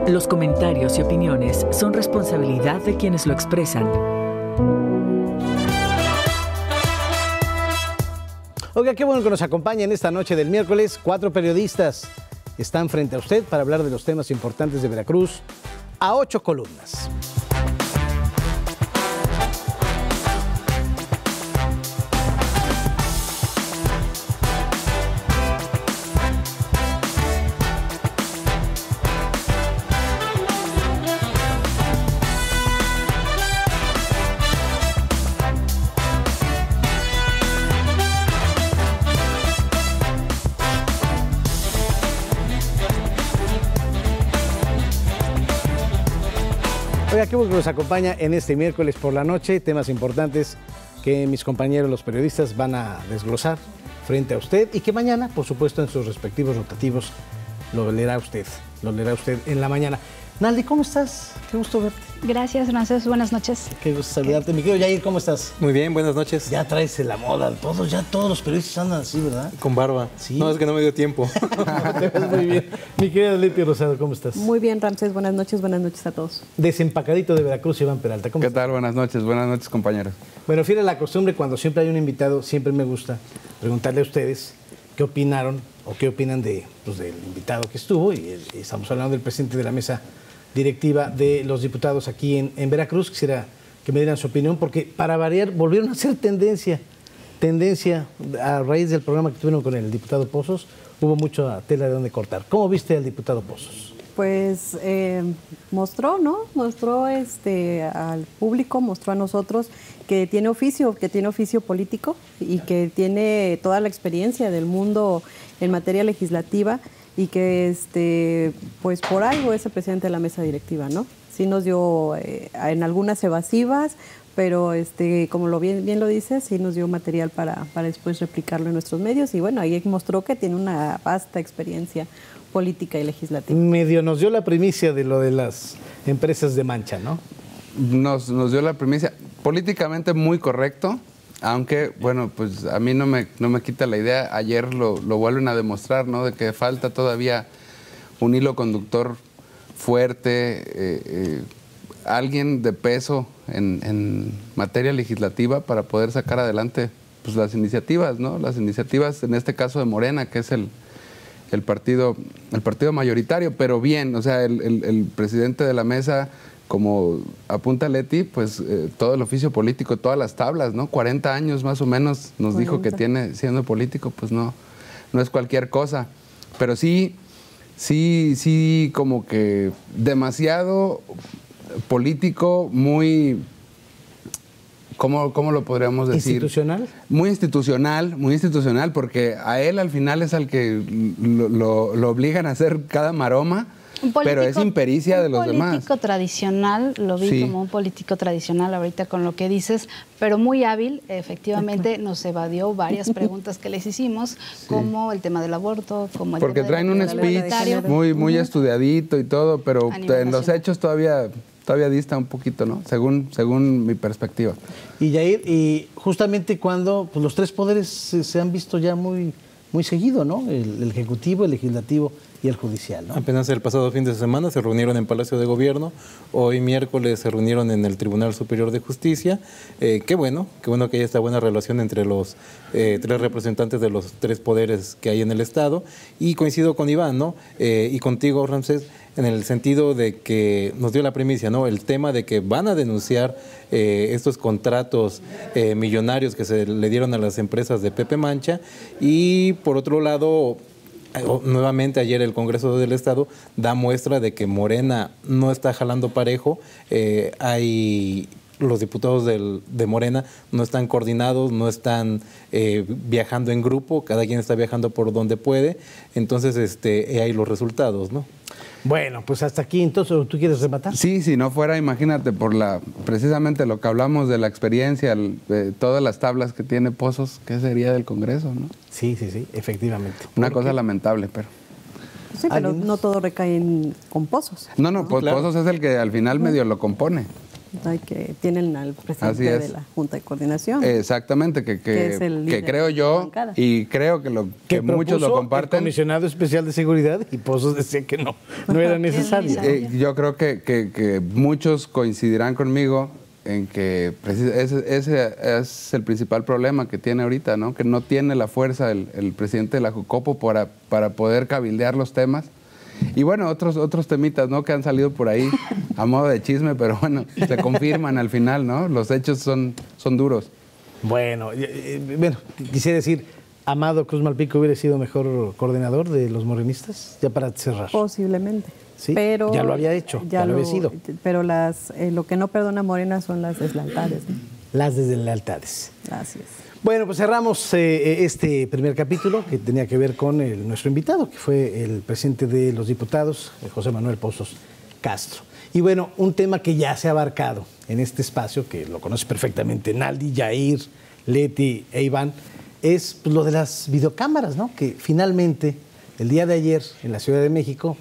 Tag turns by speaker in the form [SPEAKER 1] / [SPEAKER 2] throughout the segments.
[SPEAKER 1] Los comentarios y opiniones son responsabilidad de quienes lo expresan.
[SPEAKER 2] Oiga, qué bueno que nos acompañen esta noche del miércoles. 4 periodistas están frente a usted para hablar de los temas importantes de Veracruz a 8 columnas. Oiga, qué bueno que nos acompaña en este miércoles por la noche, temas importantes que mis compañeros los periodistas van a desglosar frente a usted y que mañana, por supuesto, en sus respectivos rotativos lo leerá usted en la mañana. Naldi, ¿cómo estás? Qué gusto verte.
[SPEAKER 3] Gracias, Frances. Buenas noches.
[SPEAKER 2] Qué gusto saludarte. Mi querido Yair, ¿cómo estás?
[SPEAKER 4] Muy bien, buenas noches.
[SPEAKER 2] Ya traes la moda, todos los periodistas andan así, ¿verdad?
[SPEAKER 4] Con barba.
[SPEAKER 2] Sí.
[SPEAKER 4] No, es que no me dio tiempo.
[SPEAKER 2] Te ves muy bien. Mi querida Leti Rosado, ¿cómo estás?
[SPEAKER 5] Muy bien, Ramsés. Buenas noches a todos.
[SPEAKER 2] Desempacadito de Veracruz, Iván Peralta. ¿Cómo
[SPEAKER 6] ¿Qué
[SPEAKER 2] estás?
[SPEAKER 6] tal? Buenas noches, compañeros.
[SPEAKER 2] Bueno, fiel a la costumbre, cuando siempre hay un invitado, siempre me gusta preguntarle a ustedes qué opinaron o qué opinan del invitado que estuvo. Y estamos hablando del presidente de la mesa directiva de los diputados aquí en Veracruz. Quisiera que me dieran su opinión, porque para variar volvieron a ser tendencia a raíz del programa que tuvieron con el diputado Pozos. Hubo mucha tela de donde cortar. ¿Cómo viste al diputado Pozos?
[SPEAKER 5] Pues mostró al público, mostró a nosotros que tiene oficio político y que tiene toda la experiencia del mundo en materia legislativa y que pues por algo es el presidente de la mesa directiva, ¿no? Sí nos dio en algunas evasivas, pero como bien lo dices, sí nos dio material para después replicarlo en nuestros medios y bueno, ahí mostró que tiene una vasta experiencia política y legislativa.
[SPEAKER 2] Medio nos dio la primicia de lo de las empresas de mancha, ¿no?
[SPEAKER 6] Nos dio la primicia. Políticamente muy correcto, aunque, bueno, pues a mí no me quita la idea. Ayer lo vuelven a demostrar, ¿no? De que falta todavía un hilo conductor fuerte, alguien de peso en materia legislativa para poder sacar adelante pues, las iniciativas, ¿no? Las iniciativas, en este caso de Morena, que es el partido mayoritario, pero bien, o sea, el presidente de la mesa, como apunta Leti, pues todo el oficio político, todas las tablas, ¿no? 40 años más o menos nos dijo que tiene siendo político, pues no es cualquier cosa. Pero sí, como que demasiado político, muy... ¿Cómo lo podríamos decir?
[SPEAKER 2] ¿Institucional?
[SPEAKER 6] Muy institucional, porque a él al final es al que lo obligan a hacer cada maroma, pero es impericia de los demás.
[SPEAKER 3] Un político tradicional, lo vi como un político tradicional ahorita con lo que dices, pero muy hábil, efectivamente nos evadió varias preguntas que les hicimos, como el tema del aborto, como el
[SPEAKER 6] porque
[SPEAKER 3] tema
[SPEAKER 6] traen un speech muy estudiadito y todo, pero en los hechos todavía dista un poquito, ¿no? Según mi perspectiva.
[SPEAKER 2] Y Yair, y justamente cuando pues, los tres poderes se han visto ya muy seguido, ¿no? El Ejecutivo, el Legislativo y el Judicial, ¿no?
[SPEAKER 4] Apenas el pasado fin de semana se reunieron en Palacio de Gobierno, hoy miércoles se reunieron en el Tribunal Superior de Justicia. Qué bueno que haya esta buena relación entre los tres representantes de los tres poderes que hay en el Estado. Y coincido con Iván, ¿no? Y contigo, Ramsés, en el sentido de que nos dio la primicia, ¿no? El tema de que van a denunciar estos contratos millonarios que se le dieron a las empresas de Pepe Mancha. Y por otro lado, nuevamente ayer el Congreso del Estado da muestra de que Morena no está jalando parejo. Los diputados de Morena no están coordinados, no están viajando en grupo, cada quien está viajando por donde puede. Entonces, hay los resultados, ¿no?
[SPEAKER 2] Bueno, pues hasta aquí, entonces, ¿tú quieres rematar?
[SPEAKER 6] Sí, si no fuera, imagínate, precisamente lo que hablamos de la experiencia, todas las tablas que tiene Pozos, ¿qué sería del Congreso, no?
[SPEAKER 2] Sí, efectivamente.
[SPEAKER 6] Una cosa lamentable, pero...
[SPEAKER 5] Sí, pero no todo recae con Pozos.
[SPEAKER 6] No, pues claro. Pozos es el que al final medio lo compone.
[SPEAKER 5] que tienen al presidente de la Junta de Coordinación.
[SPEAKER 6] Exactamente, que
[SPEAKER 5] es el líder
[SPEAKER 6] creo yo, y creo que muchos lo comparten.
[SPEAKER 2] El comisionado especial de seguridad, y Pozos decía que no era necesario.
[SPEAKER 6] Yo creo que muchos coincidirán conmigo en que ese es el principal problema que tiene ahorita, ¿no? Que no tiene la fuerza el presidente de la Jucopo para poder cabildear los temas. Y bueno, otros temitas, ¿no? Que han salido por ahí a modo de chisme, pero bueno, se confirman al final, ¿no? Los hechos son duros.
[SPEAKER 2] Bueno, quisiera decir, Amado Cruz Malpica hubiera sido mejor coordinador de los morenistas, ya para cerrar.
[SPEAKER 5] Posiblemente.
[SPEAKER 2] Sí,
[SPEAKER 5] pero
[SPEAKER 2] ya lo había hecho, ya lo había sido.
[SPEAKER 5] Pero lo que no perdona Morena son las deslealtades, ¿no?
[SPEAKER 2] Las deslealtades.
[SPEAKER 5] Así es.
[SPEAKER 2] Bueno, pues cerramos este primer capítulo que tenía que ver con nuestro invitado, que fue el presidente de los diputados, José Manuel Pozos Castro. Y bueno, un tema que ya se ha abarcado en este espacio, que lo conoce perfectamente Naldi, Yair, Leti e Iván, es pues, lo de las videocámaras, ¿no? Que finalmente, el día de ayer, en la Ciudad de México,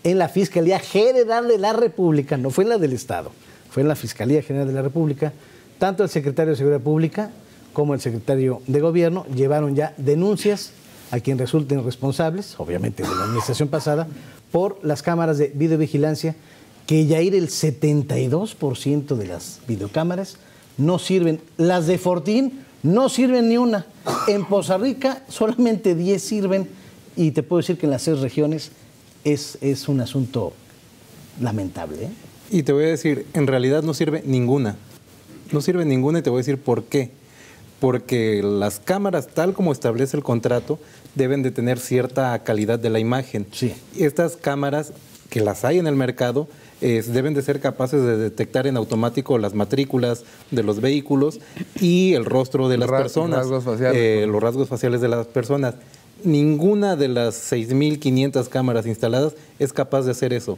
[SPEAKER 2] en la Fiscalía General de la República, no fue en la del Estado, fue en la Fiscalía General de la República, tanto el secretario de Seguridad Pública como el secretario de Gobierno llevaron ya denuncias a quien resulten responsables, obviamente de la administración pasada, por las cámaras de videovigilancia, que ya el 72% de las videocámaras no sirven. Las de Fortín no sirven ni una. En Poza Rica solamente 10 sirven, y te puedo decir que en las 6 regiones es un asunto lamentable, ¿eh?
[SPEAKER 4] Y te voy a decir, en realidad no sirve ninguna. No sirve ninguna, y te voy a decir por qué. Porque las cámaras, tal como establece el contrato, deben de tener cierta calidad de la imagen.
[SPEAKER 2] Sí.
[SPEAKER 4] Estas cámaras, que las hay en el mercado, deben de ser capaces de detectar en automático las matrículas de los vehículos y el rostro de las personas.
[SPEAKER 6] Rasgos faciales.
[SPEAKER 4] Los rasgos faciales de las personas. Ninguna de las 6.500 cámaras instaladas es capaz de hacer eso.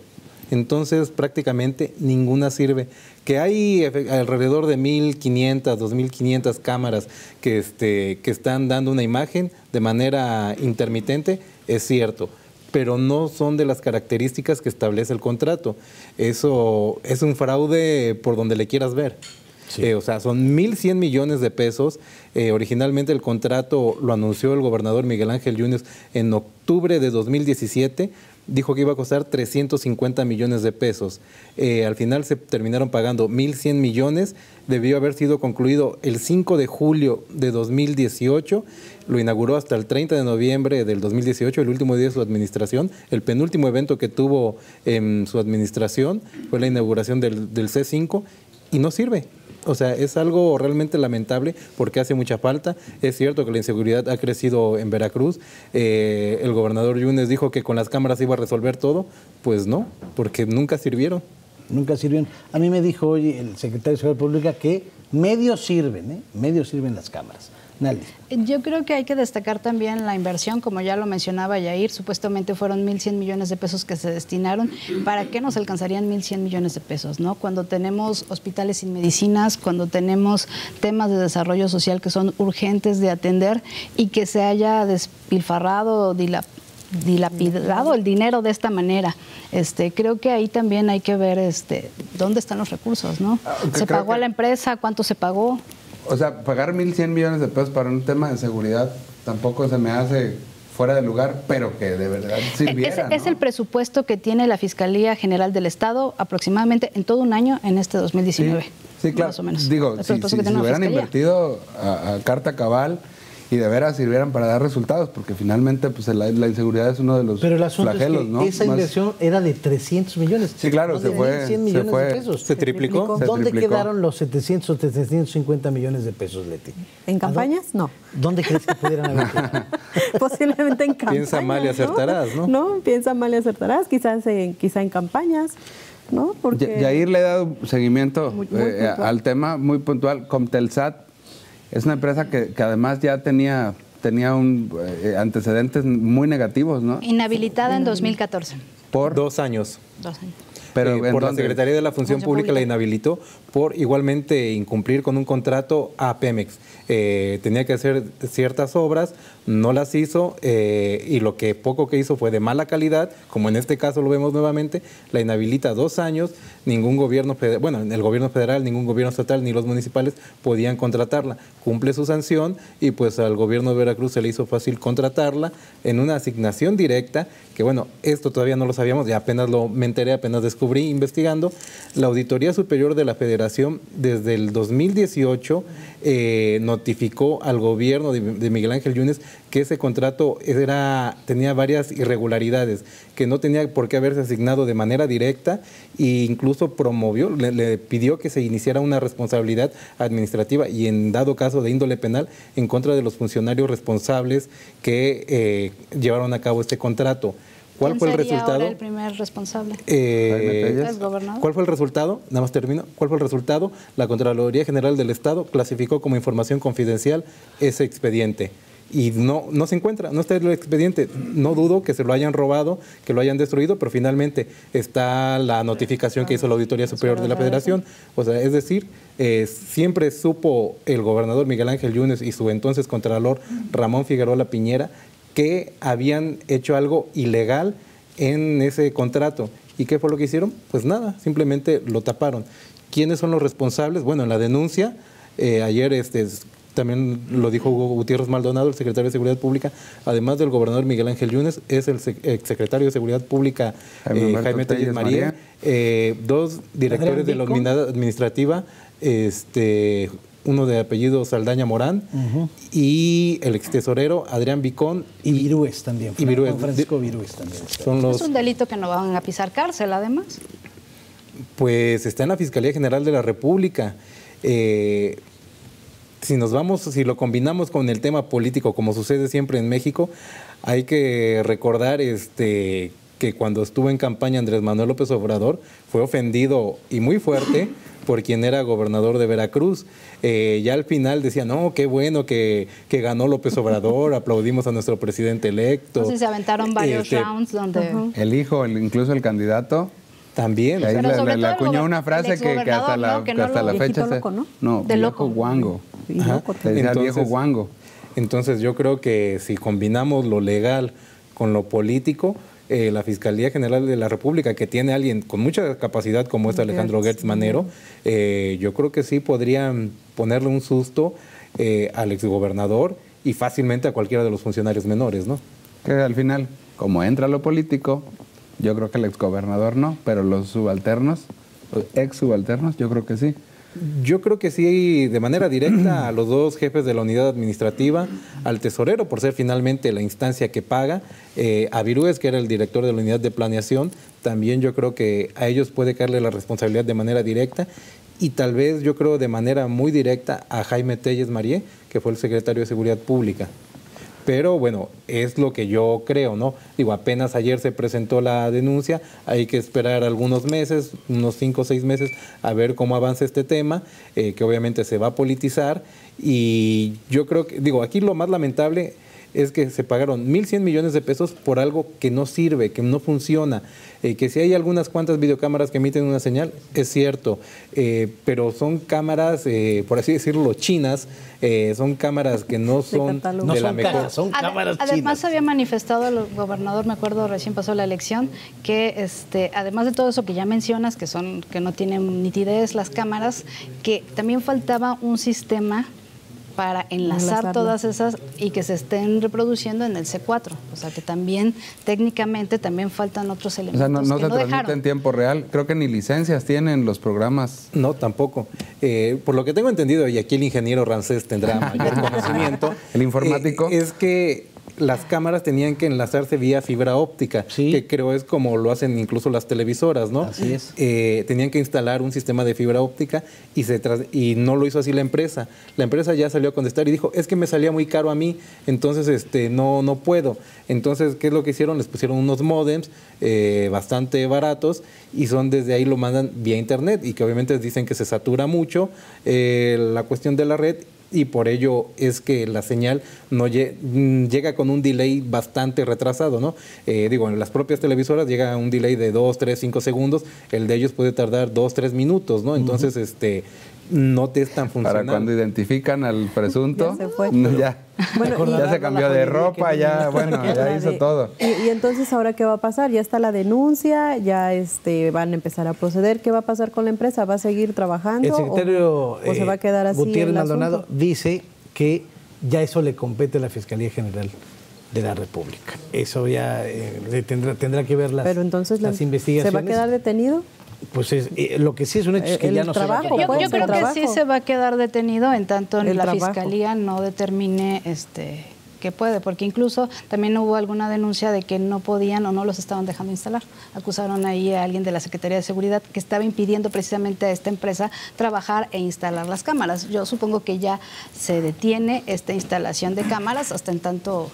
[SPEAKER 4] Entonces, prácticamente ninguna sirve. Que hay alrededor de 1.500, 2.500 cámaras que están dando una imagen de manera intermitente, es cierto, pero no son de las características que establece el contrato. Eso es un fraude por donde le quieras ver. Sí. O sea, son 1.100 millones de pesos. Originalmente el contrato lo anunció el gobernador Miguel Ángel Yunes en octubre de 2017. Dijo que iba a costar 350 millones de pesos. Al final se terminaron pagando 1.100 millones. Debió haber sido concluido el 5 de julio de 2018. Lo inauguró hasta el 30 de noviembre del 2018, el último día de su administración. El penúltimo evento que tuvo en su administración fue la inauguración del C5 y no sirve. O sea, es algo realmente lamentable porque hace mucha falta. Es cierto que la inseguridad ha crecido en Veracruz. El gobernador Yunes dijo que con las cámaras iba a resolver todo. Pues no, porque nunca sirvieron.
[SPEAKER 2] Nunca sirvieron. A mí me dijo hoy el secretario de Seguridad Pública que medio sirven las cámaras. Naldi.
[SPEAKER 3] Yo creo que hay que destacar también la inversión, como ya lo mencionaba Yair, supuestamente fueron 1.100 millones de pesos que se destinaron. ¿Para qué nos alcanzarían 1.100 millones de pesos, no? Cuando tenemos hospitales sin medicinas, cuando tenemos temas de desarrollo social que son urgentes de atender y que se haya despilfarrado, dilapidado el dinero de esta manera. Creo que ahí también hay que ver dónde están los recursos, ¿no? ¿Se pagó a la empresa? ¿Cuánto se pagó?
[SPEAKER 6] O sea, pagar 1.100 millones de pesos para un tema de seguridad tampoco se me hace fuera de lugar, pero que de verdad sirviera,
[SPEAKER 3] es el presupuesto que tiene la Fiscalía General del Estado aproximadamente en todo un año en este 2019.
[SPEAKER 6] Sí, claro.
[SPEAKER 3] Más o menos.
[SPEAKER 6] Digo, si hubieran invertido a carta cabal y de veras sirvieran para dar resultados, porque finalmente pues la inseguridad es uno de los
[SPEAKER 2] Pero el asunto
[SPEAKER 6] flagelos,
[SPEAKER 2] es que
[SPEAKER 6] ¿no?
[SPEAKER 2] esa inversión era de 300 millones.
[SPEAKER 6] Sí, claro, se fue.
[SPEAKER 2] 100 millones de pesos.
[SPEAKER 4] ¿Se triplicó?
[SPEAKER 2] ¿Dónde quedaron los 700 o 750 millones de pesos, Leti?
[SPEAKER 5] ¿En campañas? No.
[SPEAKER 2] ¿Dónde crees que pudieran haber quedado?
[SPEAKER 5] Posiblemente en campañas.
[SPEAKER 4] Piensa mal y acertarás, ¿no?
[SPEAKER 5] No, piensa mal y acertarás, quizá en campañas, ¿no? Porque
[SPEAKER 6] Yair le ha dado seguimiento
[SPEAKER 5] muy
[SPEAKER 6] al tema muy puntual. Comtelsat es una empresa que además ya tenía antecedentes muy negativos, ¿no?
[SPEAKER 3] Inhabilitada en 2014.
[SPEAKER 4] Por 2 años.
[SPEAKER 3] 2 años.
[SPEAKER 6] Pero,
[SPEAKER 4] por la
[SPEAKER 6] ¿en dónde?
[SPEAKER 4] Secretaría de la Función Pública la inhabilitó por igualmente incumplir con un contrato a Pemex. Tenía que hacer ciertas obras, no las hizo y lo que poco que hizo fue de mala calidad, como en este caso lo vemos nuevamente, la inhabilita 2 años, ningún gobierno federal, bueno, el gobierno federal, ningún gobierno estatal ni los municipales podían contratarla. Cumple su sanción y pues al gobierno de Veracruz se le hizo fácil contratarla en una asignación directa, que bueno, esto todavía no lo sabíamos, ya apenas me enteré, apenas descubrí investigando. La Auditoría Superior de la Federación desde el 2018 notificó al gobierno de Miguel Ángel Yunes que ese contrato tenía varias irregularidades, que no tenía por qué haberse asignado de manera directa e incluso promovió, le pidió que se iniciara una responsabilidad administrativa y en dado caso de índole penal en contra de los funcionarios responsables que llevaron a cabo este contrato. ¿Cuál fue el resultado?
[SPEAKER 3] Ahora el primer responsable?
[SPEAKER 4] ¿El
[SPEAKER 3] gobernador?
[SPEAKER 4] ¿Cuál fue el resultado? Nada más termino. ¿Cuál fue el resultado? La Contraloría General del Estado clasificó como información confidencial ese expediente. Y no se encuentra, no está el expediente. No dudo que se lo hayan robado, que lo hayan destruido, pero finalmente está la notificación que hizo la Auditoría Superior de la Federación. O sea, es decir, siempre supo el gobernador Miguel Ángel Yunes y su entonces contralor Ramón Figueroa Piñera que habían hecho algo ilegal en ese contrato. ¿Y qué fue lo que hicieron? Pues nada, simplemente lo taparon. ¿Quiénes son los responsables? Bueno, en la denuncia, ayer también lo dijo Hugo Gutiérrez Maldonado, el secretario de Seguridad Pública, además del gobernador Miguel Ángel Yunes, es el exsecretario de Seguridad Pública Jaime Tellez María, 2 directores de la unidad administrativa, uno de apellido Saldaña Morán, y el extesorero Adrián Vicón.
[SPEAKER 2] Y Virués también.
[SPEAKER 4] Y Virués.
[SPEAKER 2] Francisco Virués también.
[SPEAKER 3] Es un delito que no van a pisar cárcel, además.
[SPEAKER 4] Pues está en la Fiscalía General de la República. Si lo combinamos con el tema político, como sucede siempre en México, hay que recordar que cuando estuvo en campaña Andrés Manuel López Obrador, fue ofendido y muy fuerte por quien era gobernador de Veracruz. Ya al final decía, no, qué bueno que ganó López Obrador, aplaudimos a nuestro presidente electo.
[SPEAKER 3] Entonces se aventaron varios rounds donde...
[SPEAKER 6] El hijo, incluso el candidato.
[SPEAKER 4] También.
[SPEAKER 6] Ahí le acuñó una frase que hasta la fecha
[SPEAKER 5] loco, ¿no?
[SPEAKER 6] No,
[SPEAKER 3] de
[SPEAKER 6] viejo
[SPEAKER 3] loco.
[SPEAKER 6] guango.
[SPEAKER 4] Ajá.
[SPEAKER 6] Le decía viejo guango.
[SPEAKER 4] Entonces yo creo que si combinamos lo legal con lo político, la Fiscalía General de la República, que tiene a alguien con mucha capacidad como es Alejandro Gertz Manero, yo creo que sí podrían ponerle un susto al exgobernador y fácilmente a cualquiera de los funcionarios menores, ¿no?
[SPEAKER 6] Que al final, como entra lo político, yo creo que el exgobernador no, pero los subalternos, los ex-subalternos, yo creo que sí.
[SPEAKER 4] Yo creo que sí, de manera directa a los 2 jefes de la unidad administrativa, al tesorero, por ser finalmente la instancia que paga, a Virués, que era el director de la unidad de planeación, también yo creo que a ellos puede caerle la responsabilidad de manera directa, y tal vez yo creo de manera muy directa a Jaime Tellez María, que fue el secretario de Seguridad Pública. Pero bueno, es lo que yo creo, ¿no? Digo, apenas ayer se presentó la denuncia, hay que esperar algunos meses, unos 5 o 6 meses, a ver cómo avanza este tema, que obviamente se va a politizar. Y yo creo que, digo, aquí lo más lamentable es que se pagaron 1.100 millones de pesos por algo que no sirve, que no funciona. Que si hay algunas cuantas videocámaras que emiten una señal, es cierto, pero son cámaras, por así decirlo, chinas, son cámaras que no son de la mejor.
[SPEAKER 2] Son cámaras chinas.
[SPEAKER 3] Además había manifestado el gobernador, me acuerdo, recién pasó la elección, que además de todo eso que ya mencionas, que no tienen nitidez las cámaras, que también faltaba un sistema para enlazar todas esas y que se estén reproduciendo en el C4. O sea, que también, técnicamente, también faltan otros elementos.
[SPEAKER 6] O sea, no se transmite
[SPEAKER 3] dejaron
[SPEAKER 6] en tiempo real. Creo que ni licencias tienen los programas.
[SPEAKER 4] No, tampoco. Por lo que tengo entendido, y aquí el ingeniero Rancés tendrá mayor conocimiento.
[SPEAKER 6] ¿El informático?
[SPEAKER 4] Es que las cámaras tenían que enlazarse vía fibra óptica,
[SPEAKER 2] sí,
[SPEAKER 4] que creo es como lo hacen incluso las televisoras, ¿no?
[SPEAKER 2] Así es.
[SPEAKER 4] Tenían que instalar un sistema de fibra óptica y no lo hizo así la empresa. La empresa ya salió a contestar y dijo, es que me salía muy caro a mí, entonces no puedo. Entonces, ¿qué es lo que hicieron? Les pusieron unos módems bastante baratos y desde ahí lo mandan vía internet y que obviamente dicen que se satura mucho la cuestión de la red. y por ello es que la señal no llega con un delay bastante retrasado, ¿no? Digo, en las propias televisoras llega un delay de 2, 3, 5 segundos, el de ellos puede tardar 2, 3 minutos, ¿no? Entonces, no te es tan funcional.
[SPEAKER 6] Para cuando identifican al presunto,
[SPEAKER 5] Ya se fue.
[SPEAKER 6] ya,
[SPEAKER 5] Bueno,
[SPEAKER 6] ya se cambió de ropa, ya, bueno, ya hizo todo.
[SPEAKER 5] Y entonces, ¿ahora qué va a pasar? Ya está la denuncia, ya van a empezar a proceder. ¿Qué va a pasar con la empresa? ¿Va a seguir trabajando?
[SPEAKER 2] El secretario
[SPEAKER 5] o se va a quedar así
[SPEAKER 2] Gutiérrez
[SPEAKER 5] el
[SPEAKER 2] Maldonado
[SPEAKER 5] asunto?
[SPEAKER 2] dice que ya eso le compete a la Fiscalía General de la República. Eso ya tendrá que ver
[SPEAKER 5] Pero entonces,
[SPEAKER 2] las investigaciones.
[SPEAKER 5] ¿se va a quedar detenido?
[SPEAKER 2] Pues lo que sí es un hecho es que
[SPEAKER 5] El
[SPEAKER 2] ya no
[SPEAKER 5] trabajo,
[SPEAKER 2] se va a
[SPEAKER 5] pues,
[SPEAKER 3] Yo creo que sí se va a quedar detenido en tanto
[SPEAKER 5] El
[SPEAKER 3] la
[SPEAKER 5] trabajo.
[SPEAKER 3] Fiscalía no determine que puede, porque incluso también hubo alguna denuncia de que no podían o no los estaban dejando instalar. Acusaron ahí a alguien de la Secretaría de Seguridad que estaba impidiendo precisamente a esta empresa trabajar e instalar las cámaras. Yo supongo que ya se detiene esta instalación de cámaras hasta en tanto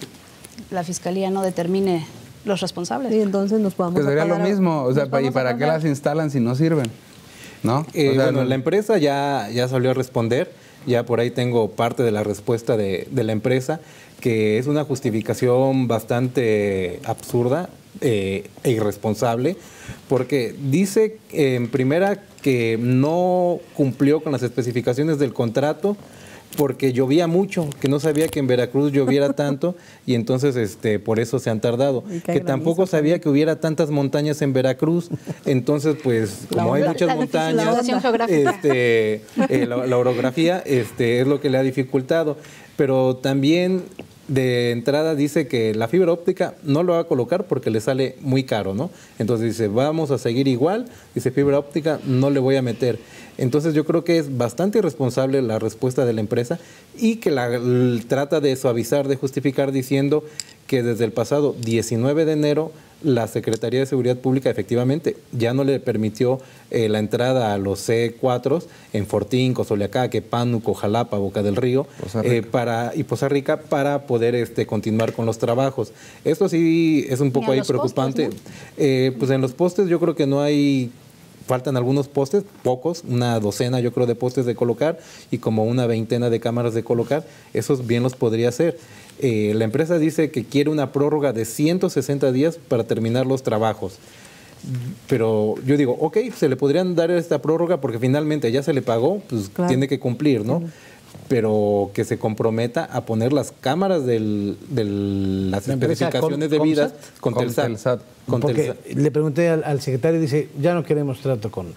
[SPEAKER 3] la Fiscalía no determine los responsables.
[SPEAKER 5] Y entonces nos podamos
[SPEAKER 6] Que sería lo
[SPEAKER 5] apagar-
[SPEAKER 6] mismo, o sea,
[SPEAKER 5] nos vamos
[SPEAKER 6] ¿y
[SPEAKER 5] a
[SPEAKER 6] para qué
[SPEAKER 5] apagar.
[SPEAKER 6] las instalan si no sirven? ¿No? O sea,
[SPEAKER 4] Bueno, la empresa ya salió a responder, ya por ahí tengo parte de la respuesta de la empresa, que es una justificación bastante absurda e irresponsable, porque dice en primera que no cumplió con las especificaciones del contrato, porque llovía mucho, que no sabía que en Veracruz lloviera tanto y entonces por eso se han tardado.
[SPEAKER 5] Y cae
[SPEAKER 4] Que tampoco
[SPEAKER 5] granizo
[SPEAKER 4] sabía que hubiera tantas montañas en Veracruz, entonces pues como hay muchas
[SPEAKER 3] la
[SPEAKER 4] montañas,
[SPEAKER 3] situación geográfica.
[SPEAKER 4] la orografía es lo que le ha dificultado, pero también de entrada dice que la fibra óptica no lo va a colocar porque le sale muy caro, ¿no? Entonces dice, vamos a seguir igual, dice, fibra óptica no le voy a meter. Entonces yo creo que es bastante irresponsable la respuesta de la empresa y que trata de suavizar, de justificar diciendo que desde el pasado 19 de enero la Secretaría de Seguridad Pública efectivamente ya no le permitió la entrada a los C4 en Fortín, Cozoleacaque, Pánuco, Jalapa, Boca del Río y Poza Rica para poder continuar con los trabajos. Esto sí es un poco
[SPEAKER 3] a
[SPEAKER 4] ahí
[SPEAKER 3] los
[SPEAKER 4] preocupante.
[SPEAKER 3] postes,
[SPEAKER 4] Pues en los postes yo creo que no hay... Faltan algunos postes, pocos, una docena yo creo de postes de colocar y como una veintena de cámaras de colocar, esos bien los podría hacer. La empresa dice que quiere una prórroga de 160 días para terminar los trabajos. Pero yo digo, ok, se le podrían dar esta prórroga porque finalmente ya se le pagó, pues
[SPEAKER 5] Claro.
[SPEAKER 4] tiene que cumplir, ¿no? Pero que se comprometa a poner las cámaras de las
[SPEAKER 2] La empresa
[SPEAKER 4] especificaciones
[SPEAKER 2] con-
[SPEAKER 4] debidas
[SPEAKER 6] con Telsat.
[SPEAKER 4] Con
[SPEAKER 2] Porque
[SPEAKER 4] Telsat.
[SPEAKER 2] le pregunté al secretario y dice, ya no queremos trato con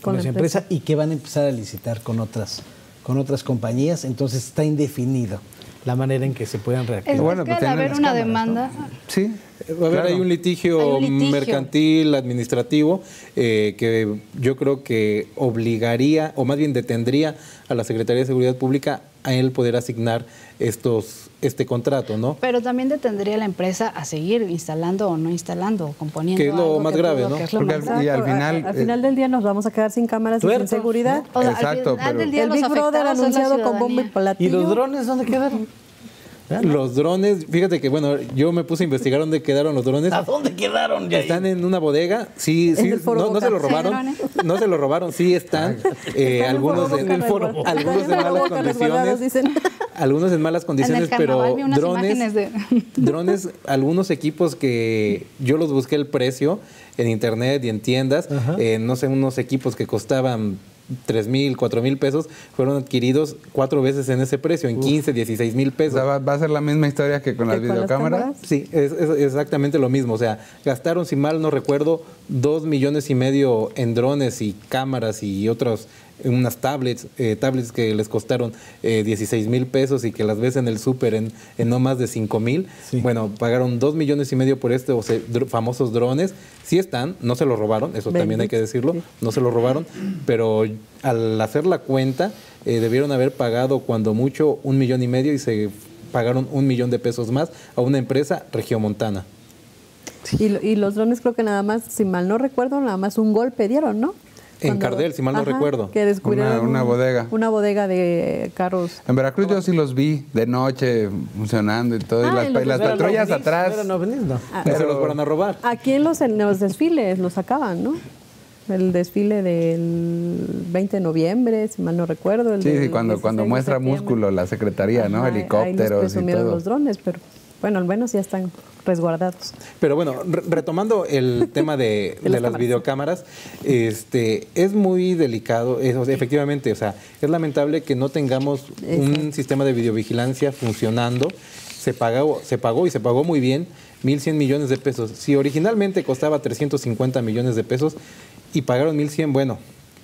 [SPEAKER 5] Con la
[SPEAKER 2] esa empresa y que van a empezar a licitar con otras compañías, entonces está indefinido la manera en que se puedan reactivar.
[SPEAKER 3] Es
[SPEAKER 6] Bueno,
[SPEAKER 3] que
[SPEAKER 6] pues
[SPEAKER 3] al
[SPEAKER 6] tienen
[SPEAKER 3] haber
[SPEAKER 6] las
[SPEAKER 3] una
[SPEAKER 6] cámaras,
[SPEAKER 3] demanda,
[SPEAKER 6] Sí.
[SPEAKER 4] Va a haber
[SPEAKER 6] claro.
[SPEAKER 4] ahí un litigio,
[SPEAKER 3] Hay un litigio.
[SPEAKER 4] mercantil, administrativo, que yo creo que obligaría, o más bien detendría a la Secretaría de Seguridad Pública a él poder asignar este contrato, ¿no?
[SPEAKER 3] pero también detendría a la empresa a seguir instalando o no instalando, o componiendo
[SPEAKER 4] Que es lo
[SPEAKER 3] algo
[SPEAKER 4] más
[SPEAKER 3] que
[SPEAKER 4] grave,
[SPEAKER 3] pudo-
[SPEAKER 4] ¿no?
[SPEAKER 3] que es lo
[SPEAKER 6] Porque
[SPEAKER 3] más
[SPEAKER 6] al- y
[SPEAKER 3] grave.
[SPEAKER 6] al final-
[SPEAKER 5] Al final del día nos vamos a quedar sin cámaras y sin
[SPEAKER 2] Tuertos,
[SPEAKER 5] seguridad.
[SPEAKER 3] O sea,
[SPEAKER 6] Exacto,
[SPEAKER 3] al final
[SPEAKER 6] pero-
[SPEAKER 3] del día
[SPEAKER 5] El
[SPEAKER 3] los
[SPEAKER 5] Big Brother
[SPEAKER 3] afectados es la
[SPEAKER 5] anunciado con bomba y
[SPEAKER 3] ciudadanía.
[SPEAKER 5] platillo.
[SPEAKER 2] ¿Y los drones dónde quedaron?
[SPEAKER 4] Los drones, fíjate que, bueno, yo me puse a investigar dónde quedaron los drones.
[SPEAKER 2] ¿A dónde quedaron? Yair?
[SPEAKER 4] Están en una bodega, sí,
[SPEAKER 5] En el Foro
[SPEAKER 4] no
[SPEAKER 5] Boca.
[SPEAKER 4] se lo robaron, no se lo robaron, sí están, algunos
[SPEAKER 5] Foro
[SPEAKER 4] en
[SPEAKER 5] Boca
[SPEAKER 4] el foro,
[SPEAKER 5] resguardados.
[SPEAKER 4] algunos en
[SPEAKER 5] Están en el
[SPEAKER 4] malas
[SPEAKER 5] Foro Boca resguardados,
[SPEAKER 4] condiciones,
[SPEAKER 5] dicen.
[SPEAKER 4] algunos en malas condiciones, pero
[SPEAKER 3] carnaval vi unas
[SPEAKER 4] drones,
[SPEAKER 3] imágenes de-
[SPEAKER 4] drones, algunos equipos que yo los busqué el precio en internet y en tiendas, no sé, unos equipos que costaban 3,000, 4,000 pesos, fueron adquiridos 4 veces en ese precio, en 15, 16,000
[SPEAKER 6] O
[SPEAKER 4] pesos.
[SPEAKER 6] sea, va a ser la misma historia que con las
[SPEAKER 5] ¿Que con las
[SPEAKER 6] videocámaras.
[SPEAKER 5] cámaras?
[SPEAKER 4] Sí, es exactamente lo mismo. O sea, gastaron, si mal no recuerdo, 2,5 millones en drones y cámaras y otros, unas tablets que les costaron 16,000 pesos y que las ves en el súper en no más de 5,000.
[SPEAKER 2] Sí.
[SPEAKER 4] Bueno, pagaron 2,5 millones por estos famosos drones. Sí están, no se los robaron, eso también hay que decirlo, no se los robaron, pero al hacer la cuenta debieron haber pagado cuando mucho 1,5 millones y se pagaron 1 millón de pesos más a una empresa regiomontana.
[SPEAKER 5] Y los drones creo que nada más, si mal no recuerdo, nada más un golpe dieron, ¿no?
[SPEAKER 4] En Cardel, si mal no recuerdo.
[SPEAKER 5] Que descubrieron
[SPEAKER 6] Una bodega.
[SPEAKER 5] Una bodega de carros.
[SPEAKER 6] En Veracruz yo sí los vi de noche funcionando y todo,
[SPEAKER 5] Ah,
[SPEAKER 6] y
[SPEAKER 5] en
[SPEAKER 6] las,
[SPEAKER 5] los
[SPEAKER 6] y las
[SPEAKER 5] desfiles.
[SPEAKER 6] patrullas atrás.
[SPEAKER 2] ¿No eran ovnis? No.
[SPEAKER 4] No se los fueron a robar.
[SPEAKER 5] Aquí en los desfiles los sacaban, ¿no? el desfile del 20 de noviembre, si mal no recuerdo.
[SPEAKER 6] Sí, cuando muestra músculo la Secretaría, ¿no?
[SPEAKER 5] Ajá,
[SPEAKER 6] Helicópteros
[SPEAKER 5] ahí nos presumieron
[SPEAKER 6] y todo.
[SPEAKER 5] los drones, pero bueno, al menos ya están resguardados.
[SPEAKER 4] Pero bueno, retomando el tema de
[SPEAKER 5] las
[SPEAKER 4] las
[SPEAKER 5] cámaras.
[SPEAKER 4] videocámaras, es muy delicado, efectivamente, o sea, es lamentable que no tengamos un sistema de videovigilancia funcionando. Se pagó y se pagó muy bien, 1.100 millones de pesos. Si originalmente costaba 350 millones de pesos y pagaron 1.100, bueno,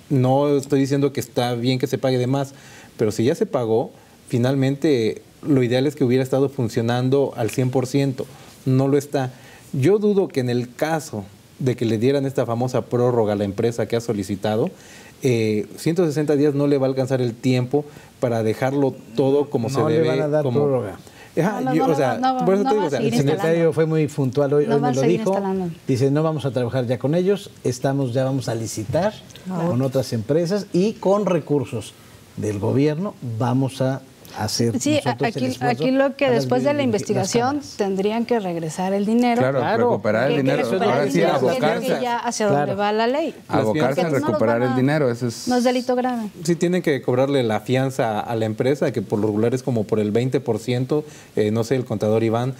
[SPEAKER 4] no estoy diciendo que está bien que se pague de más, pero si ya se pagó, finalmente lo ideal es que hubiera estado funcionando al 100%. No lo está. Yo dudo que en el caso de que le dieran esta famosa prórroga a la empresa que ha solicitado, 160 días no le va a alcanzar el tiempo para dejarlo todo como se debe.
[SPEAKER 2] No le van a dar prórroga.
[SPEAKER 4] Ajá,
[SPEAKER 3] No,
[SPEAKER 4] o sea, por eso te digo, o sea,
[SPEAKER 3] seguir
[SPEAKER 2] El secretario fue muy puntual hoy,
[SPEAKER 3] No
[SPEAKER 2] hoy
[SPEAKER 3] va
[SPEAKER 2] me
[SPEAKER 3] a
[SPEAKER 2] lo
[SPEAKER 3] seguir
[SPEAKER 2] dijo.
[SPEAKER 3] instalando.
[SPEAKER 2] Dice, no vamos a trabajar ya con ellos, ya vamos a licitar con otras empresas y con recursos del gobierno vamos a hacer
[SPEAKER 3] Sí,
[SPEAKER 2] nosotros el esfuerzo
[SPEAKER 3] aquí lo que
[SPEAKER 2] para
[SPEAKER 3] después de la
[SPEAKER 2] las
[SPEAKER 3] investigación
[SPEAKER 2] cámaras.
[SPEAKER 3] tendrían que regresar el dinero.
[SPEAKER 6] Claro, recuperar el
[SPEAKER 3] que
[SPEAKER 6] dinero.
[SPEAKER 3] recuperar
[SPEAKER 6] Ahora
[SPEAKER 3] el
[SPEAKER 6] sí,
[SPEAKER 3] dinero, que es
[SPEAKER 6] abocarse.
[SPEAKER 3] que ya hacia dónde va la ley.
[SPEAKER 6] Abocarse a
[SPEAKER 3] Porque no nos
[SPEAKER 6] recuperar
[SPEAKER 3] van
[SPEAKER 6] el dinero, eso es...
[SPEAKER 3] No es delito grave.
[SPEAKER 4] sí tienen que cobrarle la fianza a la empresa, que por lo regular es como por el 20%, no sé, el contador Iván.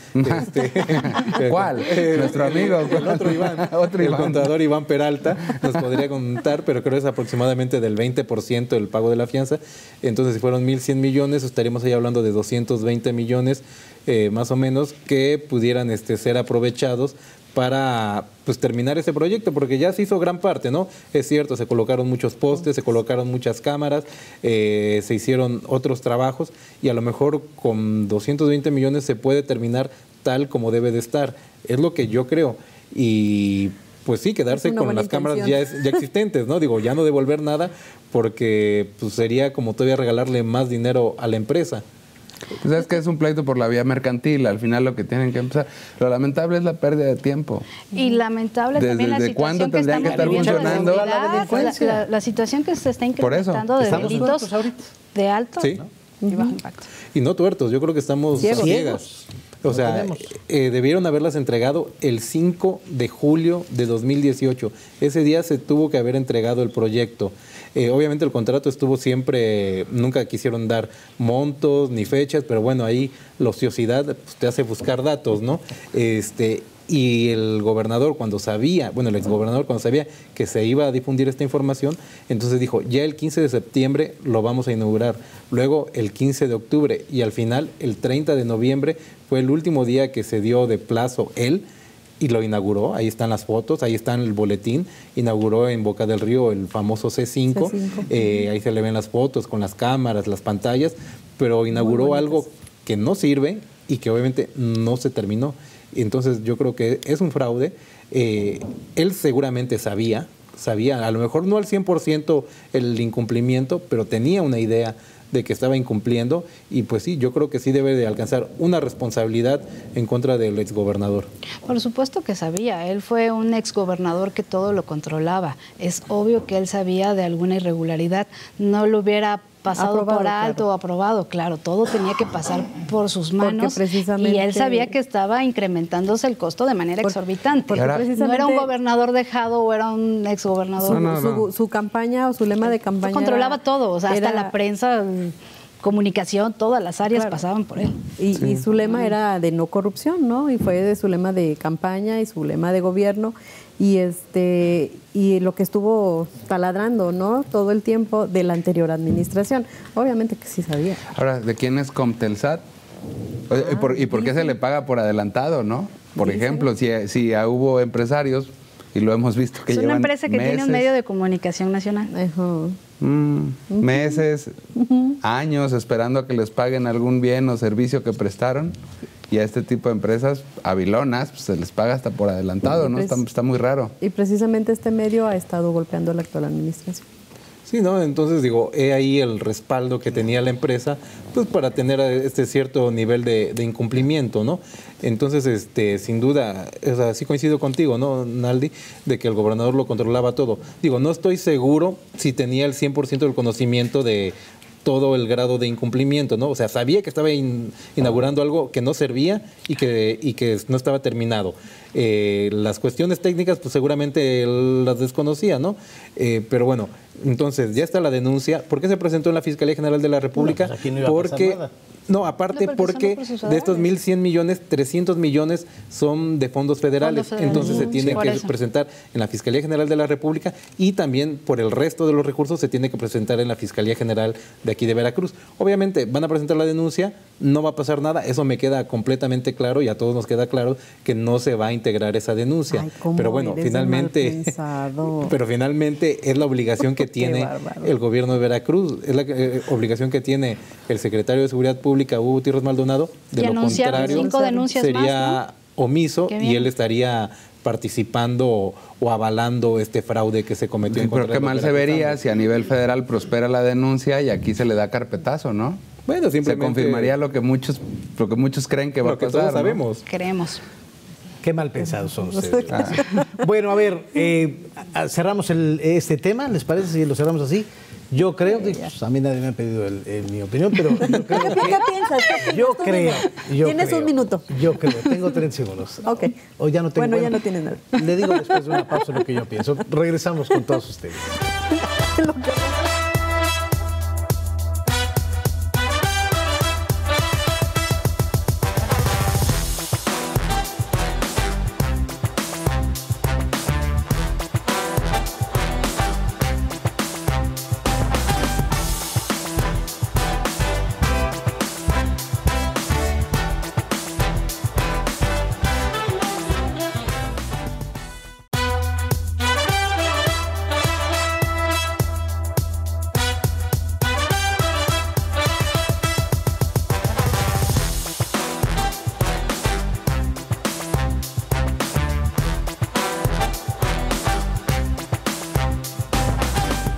[SPEAKER 6] ¿Cuál? Nuestro amigo.
[SPEAKER 4] El otro Iván.
[SPEAKER 6] Otro
[SPEAKER 4] El
[SPEAKER 6] Iván.
[SPEAKER 4] contador Iván Peralta nos podría contar, pero creo que es aproximadamente del 20% el pago de la fianza. Entonces, si fueron 1.100 millones, estaríamos ahí hablando de 220 millones, más o menos, que pudieran ser aprovechados para pues terminar ese proyecto, porque ya se hizo gran parte, ¿no? Es cierto, se colocaron muchos postes, se colocaron muchas cámaras, se hicieron otros trabajos y a lo mejor con 220 millones se puede terminar tal como debe de estar. Es lo que yo creo. Y pues sí, quedarse
[SPEAKER 5] Es una
[SPEAKER 4] con
[SPEAKER 5] buena
[SPEAKER 4] las cámaras
[SPEAKER 5] intención.
[SPEAKER 4] ya existentes, ¿no? Digo, ya no devolver nada porque pues sería como todavía regalarle más dinero a la empresa.
[SPEAKER 6] Pues es que es un pleito por la vía mercantil, al final lo que tienen que empezar. Lo lamentable es la pérdida de tiempo.
[SPEAKER 3] Y lamentable
[SPEAKER 6] ¿Desde
[SPEAKER 3] también la
[SPEAKER 6] de cuándo
[SPEAKER 3] situación que
[SPEAKER 6] tendrían que
[SPEAKER 3] estamos
[SPEAKER 6] estar
[SPEAKER 3] viviendo de
[SPEAKER 6] funcionando?
[SPEAKER 3] seguridad,
[SPEAKER 2] La delincuencia.
[SPEAKER 3] la situación que se está
[SPEAKER 6] Por eso,
[SPEAKER 3] incrementando de
[SPEAKER 2] estamos
[SPEAKER 3] delitos
[SPEAKER 2] tuertos ahorita.
[SPEAKER 3] de alto
[SPEAKER 4] Sí.
[SPEAKER 3] y bajo impacto.
[SPEAKER 4] Y no tuertos, yo creo que estamos
[SPEAKER 5] Ciegos.
[SPEAKER 4] ciegas. O
[SPEAKER 2] No
[SPEAKER 4] sea,
[SPEAKER 2] tenemos.
[SPEAKER 4] debieron haberlas entregado el 5 de julio de 2018. Ese día se tuvo que haber entregado el proyecto. Obviamente el contrato estuvo siempre, nunca quisieron dar montos ni fechas, pero bueno, ahí la ociosidad pues, te hace buscar datos, ¿no? Y el gobernador cuando sabía, bueno, el exgobernador cuando sabía que se iba a difundir esta información, entonces dijo, ya el 15 de septiembre lo vamos a inaugurar, luego el 15 de octubre y al final el 30 de noviembre fue el último día que se dio de plazo él y lo inauguró, ahí están las fotos, ahí está el boletín, inauguró en Boca del Río el famoso C5, ahí se le ven las fotos con las cámaras, las pantallas, pero inauguró algo que no sirve y que obviamente no se terminó. Entonces yo creo que es un fraude. Él seguramente sabía, a lo mejor no al 100% el incumplimiento, pero tenía una idea de que estaba incumpliendo y pues sí, yo creo que sí debe de alcanzar una responsabilidad en contra del exgobernador.
[SPEAKER 3] Por supuesto que sabía, él fue un exgobernador que todo lo controlaba. Es obvio que él sabía de alguna irregularidad, no lo hubiera pasado
[SPEAKER 5] Aprobado,
[SPEAKER 3] por alto
[SPEAKER 5] claro.
[SPEAKER 3] o aprobado, claro, todo tenía que pasar por sus manos
[SPEAKER 5] precisamente-
[SPEAKER 3] y él sabía que estaba incrementándose el costo de manera exorbitante.
[SPEAKER 5] porque
[SPEAKER 6] Ahora-
[SPEAKER 3] No era un
[SPEAKER 5] precisamente
[SPEAKER 3] gobernador dejado o era un exgobernador.
[SPEAKER 5] su campaña o su lema de campaña
[SPEAKER 3] Controlaba
[SPEAKER 5] era-
[SPEAKER 3] todo, o sea, hasta
[SPEAKER 5] era-
[SPEAKER 3] la prensa, comunicación, todas las áreas
[SPEAKER 5] Claro.
[SPEAKER 3] pasaban por él.
[SPEAKER 5] Y su lema era de no corrupción, ¿no? Y fue de su lema de campaña y su lema de gobierno. Y lo que estuvo taladrando, ¿no? Todo el tiempo de la anterior administración. Obviamente que sí sabía.
[SPEAKER 6] Ahora, ¿de quién es Comtelsat? Oye, ¿y por qué se le paga por adelantado, no? Por ejemplo, si hubo empresarios, y lo hemos visto que
[SPEAKER 3] Es una
[SPEAKER 6] llevan
[SPEAKER 3] empresa que tiene un
[SPEAKER 6] meses,
[SPEAKER 3] medio de comunicación nacional.
[SPEAKER 5] Ajá.
[SPEAKER 6] meses, años esperando a que les paguen algún bien o servicio que prestaron. Y a este tipo de empresas, avilonas, pues se les paga hasta por adelantado, ¿no? Está muy raro.
[SPEAKER 5] Y precisamente este medio ha estado golpeando a la actual administración.
[SPEAKER 4] Sí, ¿no? Entonces digo, he ahí el respaldo que tenía la empresa, pues para tener este cierto nivel de incumplimiento, ¿no? Entonces, sin duda, o sea, sí coincido contigo, ¿no, Naldi? De que el gobernador lo controlaba todo. Digo, no estoy seguro si tenía el 100% del conocimiento de todo el grado de incumplimiento, ¿no? O sea, sabía que estaba inaugurando algo que no servía y que no estaba terminado. Las cuestiones técnicas, pues seguramente él las desconocía, ¿no? Pero bueno, entonces ya está la denuncia. ¿Por qué se presentó en la Fiscalía General de la República?
[SPEAKER 2] Pues aquí no iba a pasar nada.
[SPEAKER 4] No, aparte
[SPEAKER 3] No, porque
[SPEAKER 4] porque
[SPEAKER 3] son los
[SPEAKER 4] de estos
[SPEAKER 3] procesales.
[SPEAKER 4] 1.100 millones, 300 millones son de fondos federales.
[SPEAKER 3] Fondos federales.
[SPEAKER 4] Entonces se tiene
[SPEAKER 3] Por
[SPEAKER 4] que
[SPEAKER 3] eso.
[SPEAKER 4] presentar en la Fiscalía General de la República y también por el resto de los recursos se tiene que presentar en la Fiscalía General de aquí de Veracruz. Obviamente van a presentar la denuncia, no va a pasar nada, eso me queda completamente claro y a todos nos queda claro que no se va a integrar esa denuncia.
[SPEAKER 5] Ay, cómo
[SPEAKER 4] pero bueno,
[SPEAKER 5] eres de
[SPEAKER 4] finalmente
[SPEAKER 5] malpensado.
[SPEAKER 4] pero finalmente es la obligación que
[SPEAKER 5] Qué
[SPEAKER 4] tiene
[SPEAKER 5] bárbaro.
[SPEAKER 4] el gobierno de Veracruz, es la obligación que tiene el secretario de Seguridad Pública, Hugo Gutiérrez Maldonado. De
[SPEAKER 3] Y
[SPEAKER 4] lo
[SPEAKER 3] anunciaron
[SPEAKER 4] contrario,
[SPEAKER 3] 5 denuncias
[SPEAKER 4] sería
[SPEAKER 3] más,
[SPEAKER 4] omiso
[SPEAKER 3] Qué
[SPEAKER 4] y
[SPEAKER 3] bien.
[SPEAKER 4] él estaría participando o avalando este fraude que se cometió.
[SPEAKER 6] Sí,
[SPEAKER 4] en contra
[SPEAKER 6] pero qué
[SPEAKER 4] de
[SPEAKER 6] mal
[SPEAKER 4] los
[SPEAKER 6] se vería
[SPEAKER 4] veracruzanos.
[SPEAKER 6] si a nivel federal prospera la denuncia y aquí se le da carpetazo, ¿no?
[SPEAKER 4] Bueno,
[SPEAKER 6] Se
[SPEAKER 4] simplemente
[SPEAKER 6] confirmaría lo que muchos creen que va
[SPEAKER 4] lo
[SPEAKER 6] a
[SPEAKER 4] que
[SPEAKER 6] pasar.
[SPEAKER 4] todos
[SPEAKER 6] ¿no?
[SPEAKER 4] sabemos.
[SPEAKER 3] Queremos.
[SPEAKER 2] Qué mal pensados son ustedes. Bueno, a ver, cerramos este tema, ¿les parece si lo cerramos así? Yo creo, pues, a mí nadie me ha pedido mi opinión, pero yo creo
[SPEAKER 5] ¿Qué piensas?
[SPEAKER 2] Yo creo.
[SPEAKER 5] Tienes un minuto.
[SPEAKER 2] Yo creo, tengo 30 segundos.
[SPEAKER 5] Ok.
[SPEAKER 2] O ya no tengo.
[SPEAKER 5] Bueno, ya no tienes nada.
[SPEAKER 2] Le digo después de una pausa lo que yo pienso. Regresamos con todos ustedes.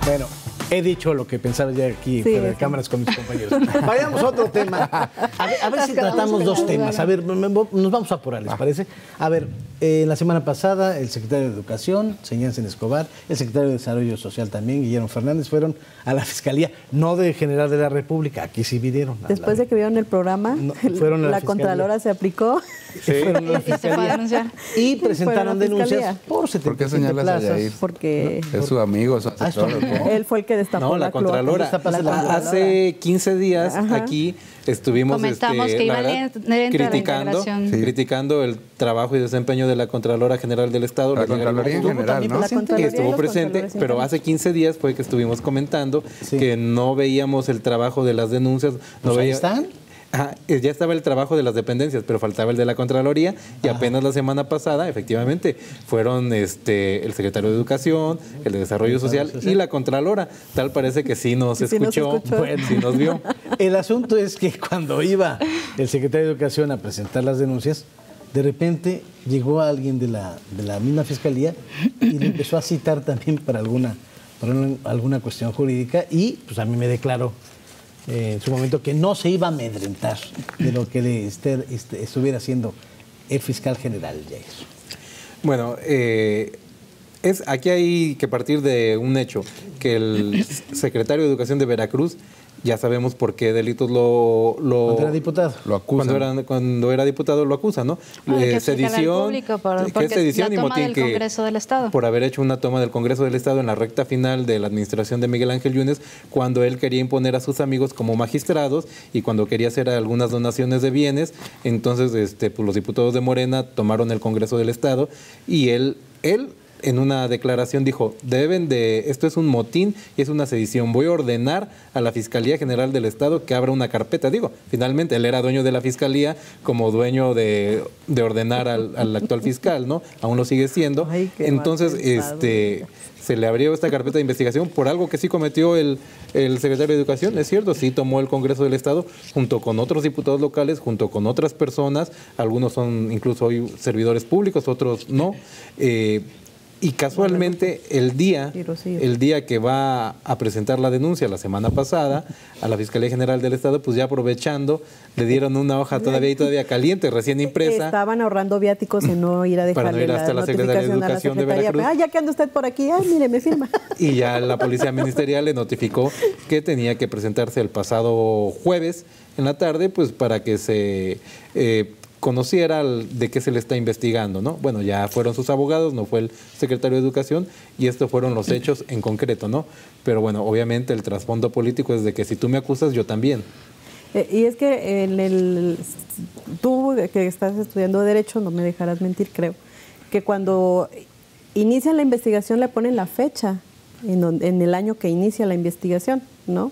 [SPEAKER 2] Bueno, he dicho lo que pensaba ya aquí fuera de
[SPEAKER 5] sí.
[SPEAKER 2] cámaras con mis compañeros. Vayamos a otro tema. A ver si tratamos dos temas. A ver, nos vamos a apurar, ¿les parece? A ver, la semana pasada el secretario de Educación, señor Jansen Escobar, el secretario de Desarrollo Social también, Guillermo Fernández, fueron a la Fiscalía, no de General de la República, aquí sí vinieron.
[SPEAKER 5] Después de que vieron el programa,
[SPEAKER 2] No, fueron a la
[SPEAKER 5] la Contralora se aplicó.
[SPEAKER 2] fueron a la
[SPEAKER 3] Y se fue a
[SPEAKER 2] Fiscalía
[SPEAKER 3] denunciar.
[SPEAKER 2] y
[SPEAKER 5] Fueron a
[SPEAKER 2] presentaron
[SPEAKER 5] la
[SPEAKER 2] denuncias
[SPEAKER 5] Fiscalía.
[SPEAKER 2] por
[SPEAKER 6] ¿Por qué
[SPEAKER 2] 77
[SPEAKER 6] señalas a
[SPEAKER 2] plazas.
[SPEAKER 6] Yair?
[SPEAKER 5] Porque
[SPEAKER 6] Es su amigo, su asesor.
[SPEAKER 2] esto-
[SPEAKER 6] ¿o qué?
[SPEAKER 5] él fue el que destapó
[SPEAKER 4] No, la
[SPEAKER 5] cloaca.
[SPEAKER 4] Contralora.
[SPEAKER 2] Esta pasa la Contralora.
[SPEAKER 4] Hace 15 días
[SPEAKER 5] Ajá.
[SPEAKER 4] aquí estuvimos
[SPEAKER 3] Comentamos que iba
[SPEAKER 4] la verdad,
[SPEAKER 3] lenta la
[SPEAKER 4] criticando,
[SPEAKER 3] integración.
[SPEAKER 4] criticando el trabajo y desempeño de la Contralora General del Estado.
[SPEAKER 6] La
[SPEAKER 4] señora
[SPEAKER 6] Contraloría en
[SPEAKER 4] Estuvo
[SPEAKER 6] general,
[SPEAKER 4] también
[SPEAKER 6] ¿no?
[SPEAKER 5] La
[SPEAKER 4] presente,
[SPEAKER 5] Contraloría y
[SPEAKER 4] estuvo
[SPEAKER 5] los
[SPEAKER 4] presente,
[SPEAKER 5] contralores
[SPEAKER 4] pero
[SPEAKER 5] internos.
[SPEAKER 4] hace 15 días fue que estuvimos comentando
[SPEAKER 2] Sí.
[SPEAKER 4] que no veíamos el trabajo de las denuncias.
[SPEAKER 2] Pues ahí están.
[SPEAKER 4] Ajá, ya estaba el trabajo de las dependencias, pero faltaba el de la Contraloría y apenas la semana pasada, efectivamente, fueron el secretario de Educación, el de Desarrollo Social y la Contralora. Tal parece que sí nos
[SPEAKER 5] Sí nos
[SPEAKER 4] escuchó,
[SPEAKER 5] escuchó.
[SPEAKER 4] bueno, sí nos vio.
[SPEAKER 2] El asunto es que cuando iba el secretario de Educación a presentar las denuncias, de repente llegó alguien de la misma fiscalía y le empezó a citar también para alguna cuestión jurídica y pues a mí me declaró en su momento que no se iba a amedrentar de lo que le estuviera haciendo el fiscal general Jair.
[SPEAKER 4] Bueno, aquí hay que partir de un hecho, que el secretario de Educación de Veracruz, ya sabemos por qué delitos
[SPEAKER 2] Cuando era diputado.
[SPEAKER 6] Lo acusan.
[SPEAKER 4] Cuando era diputado lo acusa, ¿no?
[SPEAKER 3] Hay que explicarle al público
[SPEAKER 4] que
[SPEAKER 3] porque
[SPEAKER 4] es sedición
[SPEAKER 3] la
[SPEAKER 4] y
[SPEAKER 3] toma
[SPEAKER 4] motín
[SPEAKER 3] del
[SPEAKER 4] que
[SPEAKER 3] Congreso del Estado.
[SPEAKER 4] por haber hecho una toma del Congreso del Estado en la recta final de la administración de Miguel Ángel Yunes, cuando él quería imponer a sus amigos como magistrados y cuando quería hacer algunas donaciones de bienes, entonces pues los diputados de Morena tomaron el Congreso del Estado y él en una declaración dijo, esto es un motín y es una sedición, voy a ordenar a la Fiscalía General del Estado que abra una carpeta. Digo, finalmente él era dueño de la Fiscalía como dueño de ordenar al actual fiscal, ¿no? Aún lo sigue siendo.
[SPEAKER 5] Ay, qué
[SPEAKER 4] Entonces,
[SPEAKER 5] mal pensado.
[SPEAKER 4] se le abrió esta carpeta de investigación por algo que sí cometió el secretario de Educación, es cierto, sí tomó el Congreso del Estado junto con otros diputados locales, junto con otras personas, algunos son incluso hoy servidores públicos, otros no, y casualmente el día que va a presentar la denuncia la semana pasada a la Fiscalía General del Estado, pues ya aprovechando, le dieron una hoja todavía caliente, recién impresa.
[SPEAKER 5] Estaban ahorrando viáticos en no ir a
[SPEAKER 4] Para no
[SPEAKER 5] dejarle
[SPEAKER 4] ir hasta la Secretaría de
[SPEAKER 5] notificación a la
[SPEAKER 4] Educación de
[SPEAKER 5] Secretaría.
[SPEAKER 4] Veracruz.
[SPEAKER 5] Ya que anda usted por aquí, mire, me firma.
[SPEAKER 4] Y ya la Policía Ministerial le notificó que tenía que presentarse el pasado jueves en la tarde, pues para que se conociera de qué se le está investigando, ¿no? Bueno, ya fueron sus abogados, no fue el secretario de Educación, y estos fueron los hechos en concreto, ¿no? Pero bueno, obviamente el trasfondo político es de que si tú me acusas, yo también.
[SPEAKER 5] Y es que tú que estás estudiando Derecho, no me dejarás mentir, creo, que cuando inician la investigación le ponen la fecha en el año que inicia la investigación, ¿no?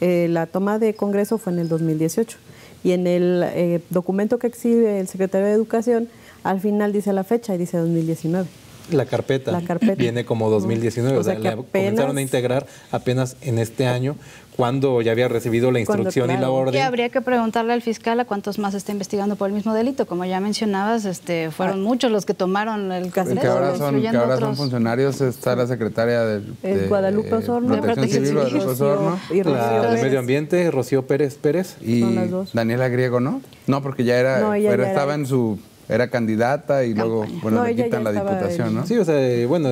[SPEAKER 5] La toma de Congreso fue en el 2018 y en el documento que exhibe el secretario de Educación, al final dice la fecha y dice 2019.
[SPEAKER 4] La carpeta viene como 2019, o sea, la comenzaron a integrar apenas en este año, cuando ya había recibido la instrucción y la orden.
[SPEAKER 3] Y habría que preguntarle al fiscal a cuántos más está investigando por el mismo delito. Como ya mencionabas, fueron muchos los que tomaron el Congreso.
[SPEAKER 6] Que ahora son funcionarios, está la secretaria de
[SPEAKER 5] Guadalupe Osorno,
[SPEAKER 6] Protección Civil, Guadalupe Osorno,
[SPEAKER 4] la de Medio Ambiente, Rocío Pérez
[SPEAKER 6] y Daniela Griego, ¿no? No, porque ya estaba en su... Era candidata y luego, bueno, le quitan la diputación, ¿no?
[SPEAKER 4] Sí, o sea, bueno,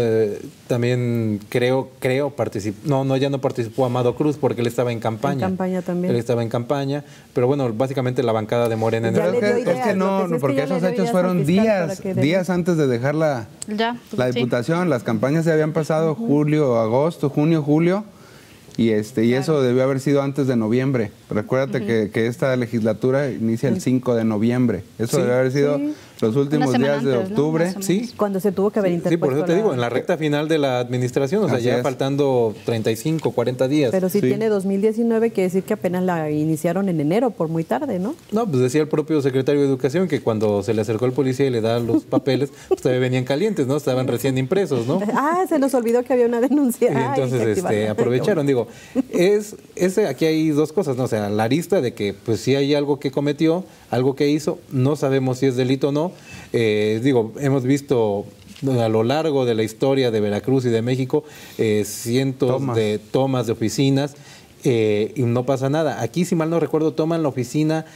[SPEAKER 4] también creo participó, ya no participó Amado Cruz porque él estaba en campaña.
[SPEAKER 5] En campaña también.
[SPEAKER 4] Él estaba en campaña, pero bueno, básicamente la bancada de Morena.
[SPEAKER 6] Es que no, porque esos hechos fueron días antes de dejar la diputación. Las campañas se habían pasado junio, julio. Y eso debió haber sido antes de noviembre. Recuérdate que esta legislatura inicia el 5 de noviembre. Eso debe haber sido los últimos días de octubre.
[SPEAKER 3] ¿No?
[SPEAKER 4] Sí.
[SPEAKER 5] Cuando se tuvo que haber interpuesto.
[SPEAKER 4] Sí, por eso te digo, en la recta final de la administración, o sea, ya faltando 35, 40 días.
[SPEAKER 5] Pero si tiene 2019, quiere decir que apenas la iniciaron en enero, por muy tarde, ¿no?
[SPEAKER 4] No, pues decía el propio secretario de Educación que cuando se le acercó el policía y le da los papeles, pues todavía venían calientes, ¿no? Estaban recién impresos, ¿no?
[SPEAKER 5] Se nos olvidó que había una denuncia.
[SPEAKER 4] Y entonces aprovecharon. Digo, aquí hay dos cosas, ¿no? O sea, la arista de que pues sí hay algo que cometió, algo que hizo, no sabemos si es delito o no. Hemos visto a lo largo de la historia de Veracruz y de México cientos de tomas de oficinas y no pasa nada. Aquí, si mal no recuerdo, toman la oficina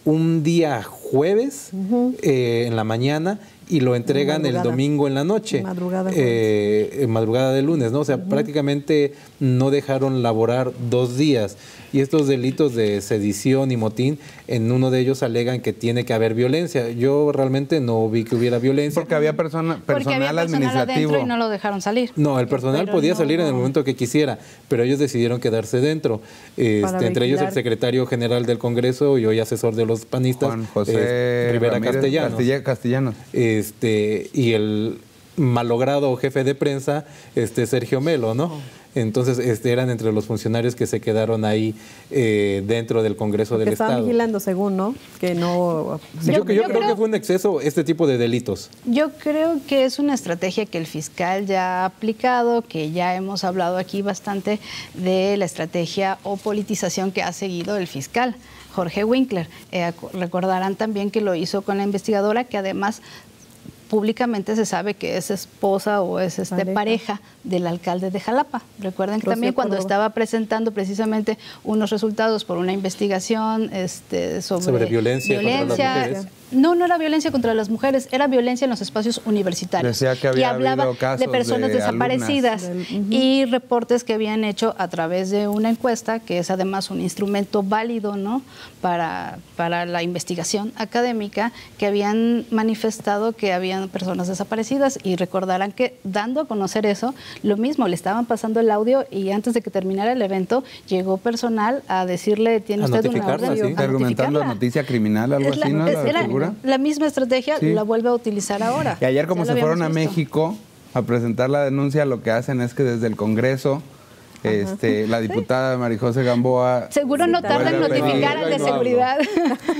[SPEAKER 4] un día jueves en la mañana y lo entregan el domingo en la noche, madrugada de lunes, ¿no? O sea, prácticamente no dejaron laborar 2 días. Y estos delitos de sedición y motín, en uno de ellos alegan que tiene que haber violencia. Yo realmente no vi que hubiera violencia.
[SPEAKER 6] Porque había personal administrativo.
[SPEAKER 3] Y no lo dejaron salir.
[SPEAKER 4] No, el personal podía salir en el momento que quisiera, pero ellos decidieron quedarse dentro. Entre ellos el secretario general del Congreso y hoy asesor de los panistas,
[SPEAKER 6] Juan José
[SPEAKER 4] Rivera
[SPEAKER 6] Castellanos.
[SPEAKER 4] Y el malogrado jefe de prensa, Sergio Melo, ¿no? Entonces, eran entre los funcionarios que se quedaron ahí dentro del Congreso del Estado.
[SPEAKER 5] Estaban vigilando, según, ¿no? Que no...
[SPEAKER 4] Yo creo que fue un exceso este tipo de delitos.
[SPEAKER 3] Yo creo que es una estrategia que el fiscal ya ha aplicado, que ya hemos hablado aquí bastante de la estrategia o politización que ha seguido el fiscal Jorge Winkler. Recordarán también que lo hizo con la investigadora, que además públicamente se sabe que es esposa o es pareja del alcalde de Jalapa. Recuerden que también cuando estaba presentando precisamente unos resultados por una investigación sobre
[SPEAKER 4] violencia contra las mujeres.
[SPEAKER 3] No era violencia contra las mujeres, era violencia en los espacios universitarios.
[SPEAKER 6] Decía que había
[SPEAKER 3] y hablaba
[SPEAKER 6] casos
[SPEAKER 3] de personas desaparecidas y reportes que habían hecho a través de una encuesta, que es además un instrumento válido, ¿no?, para la investigación académica, que habían manifestado que habían personas desaparecidas, y recordarán que dando a conocer eso, lo mismo, le estaban pasando el audio y antes de que terminara el evento llegó personal a decirle, tiene usted una orden,
[SPEAKER 4] ¿sí?
[SPEAKER 6] Argumentando noticia criminal, algo así, ¿no?
[SPEAKER 3] La misma estrategia la vuelve a utilizar ahora.
[SPEAKER 6] Y ayer, como se fueron a México a presentar la denuncia, lo que hacen es que desde el Congreso, la diputada Marijose Gamboa...
[SPEAKER 3] Seguro no tarda en notificar al de seguridad.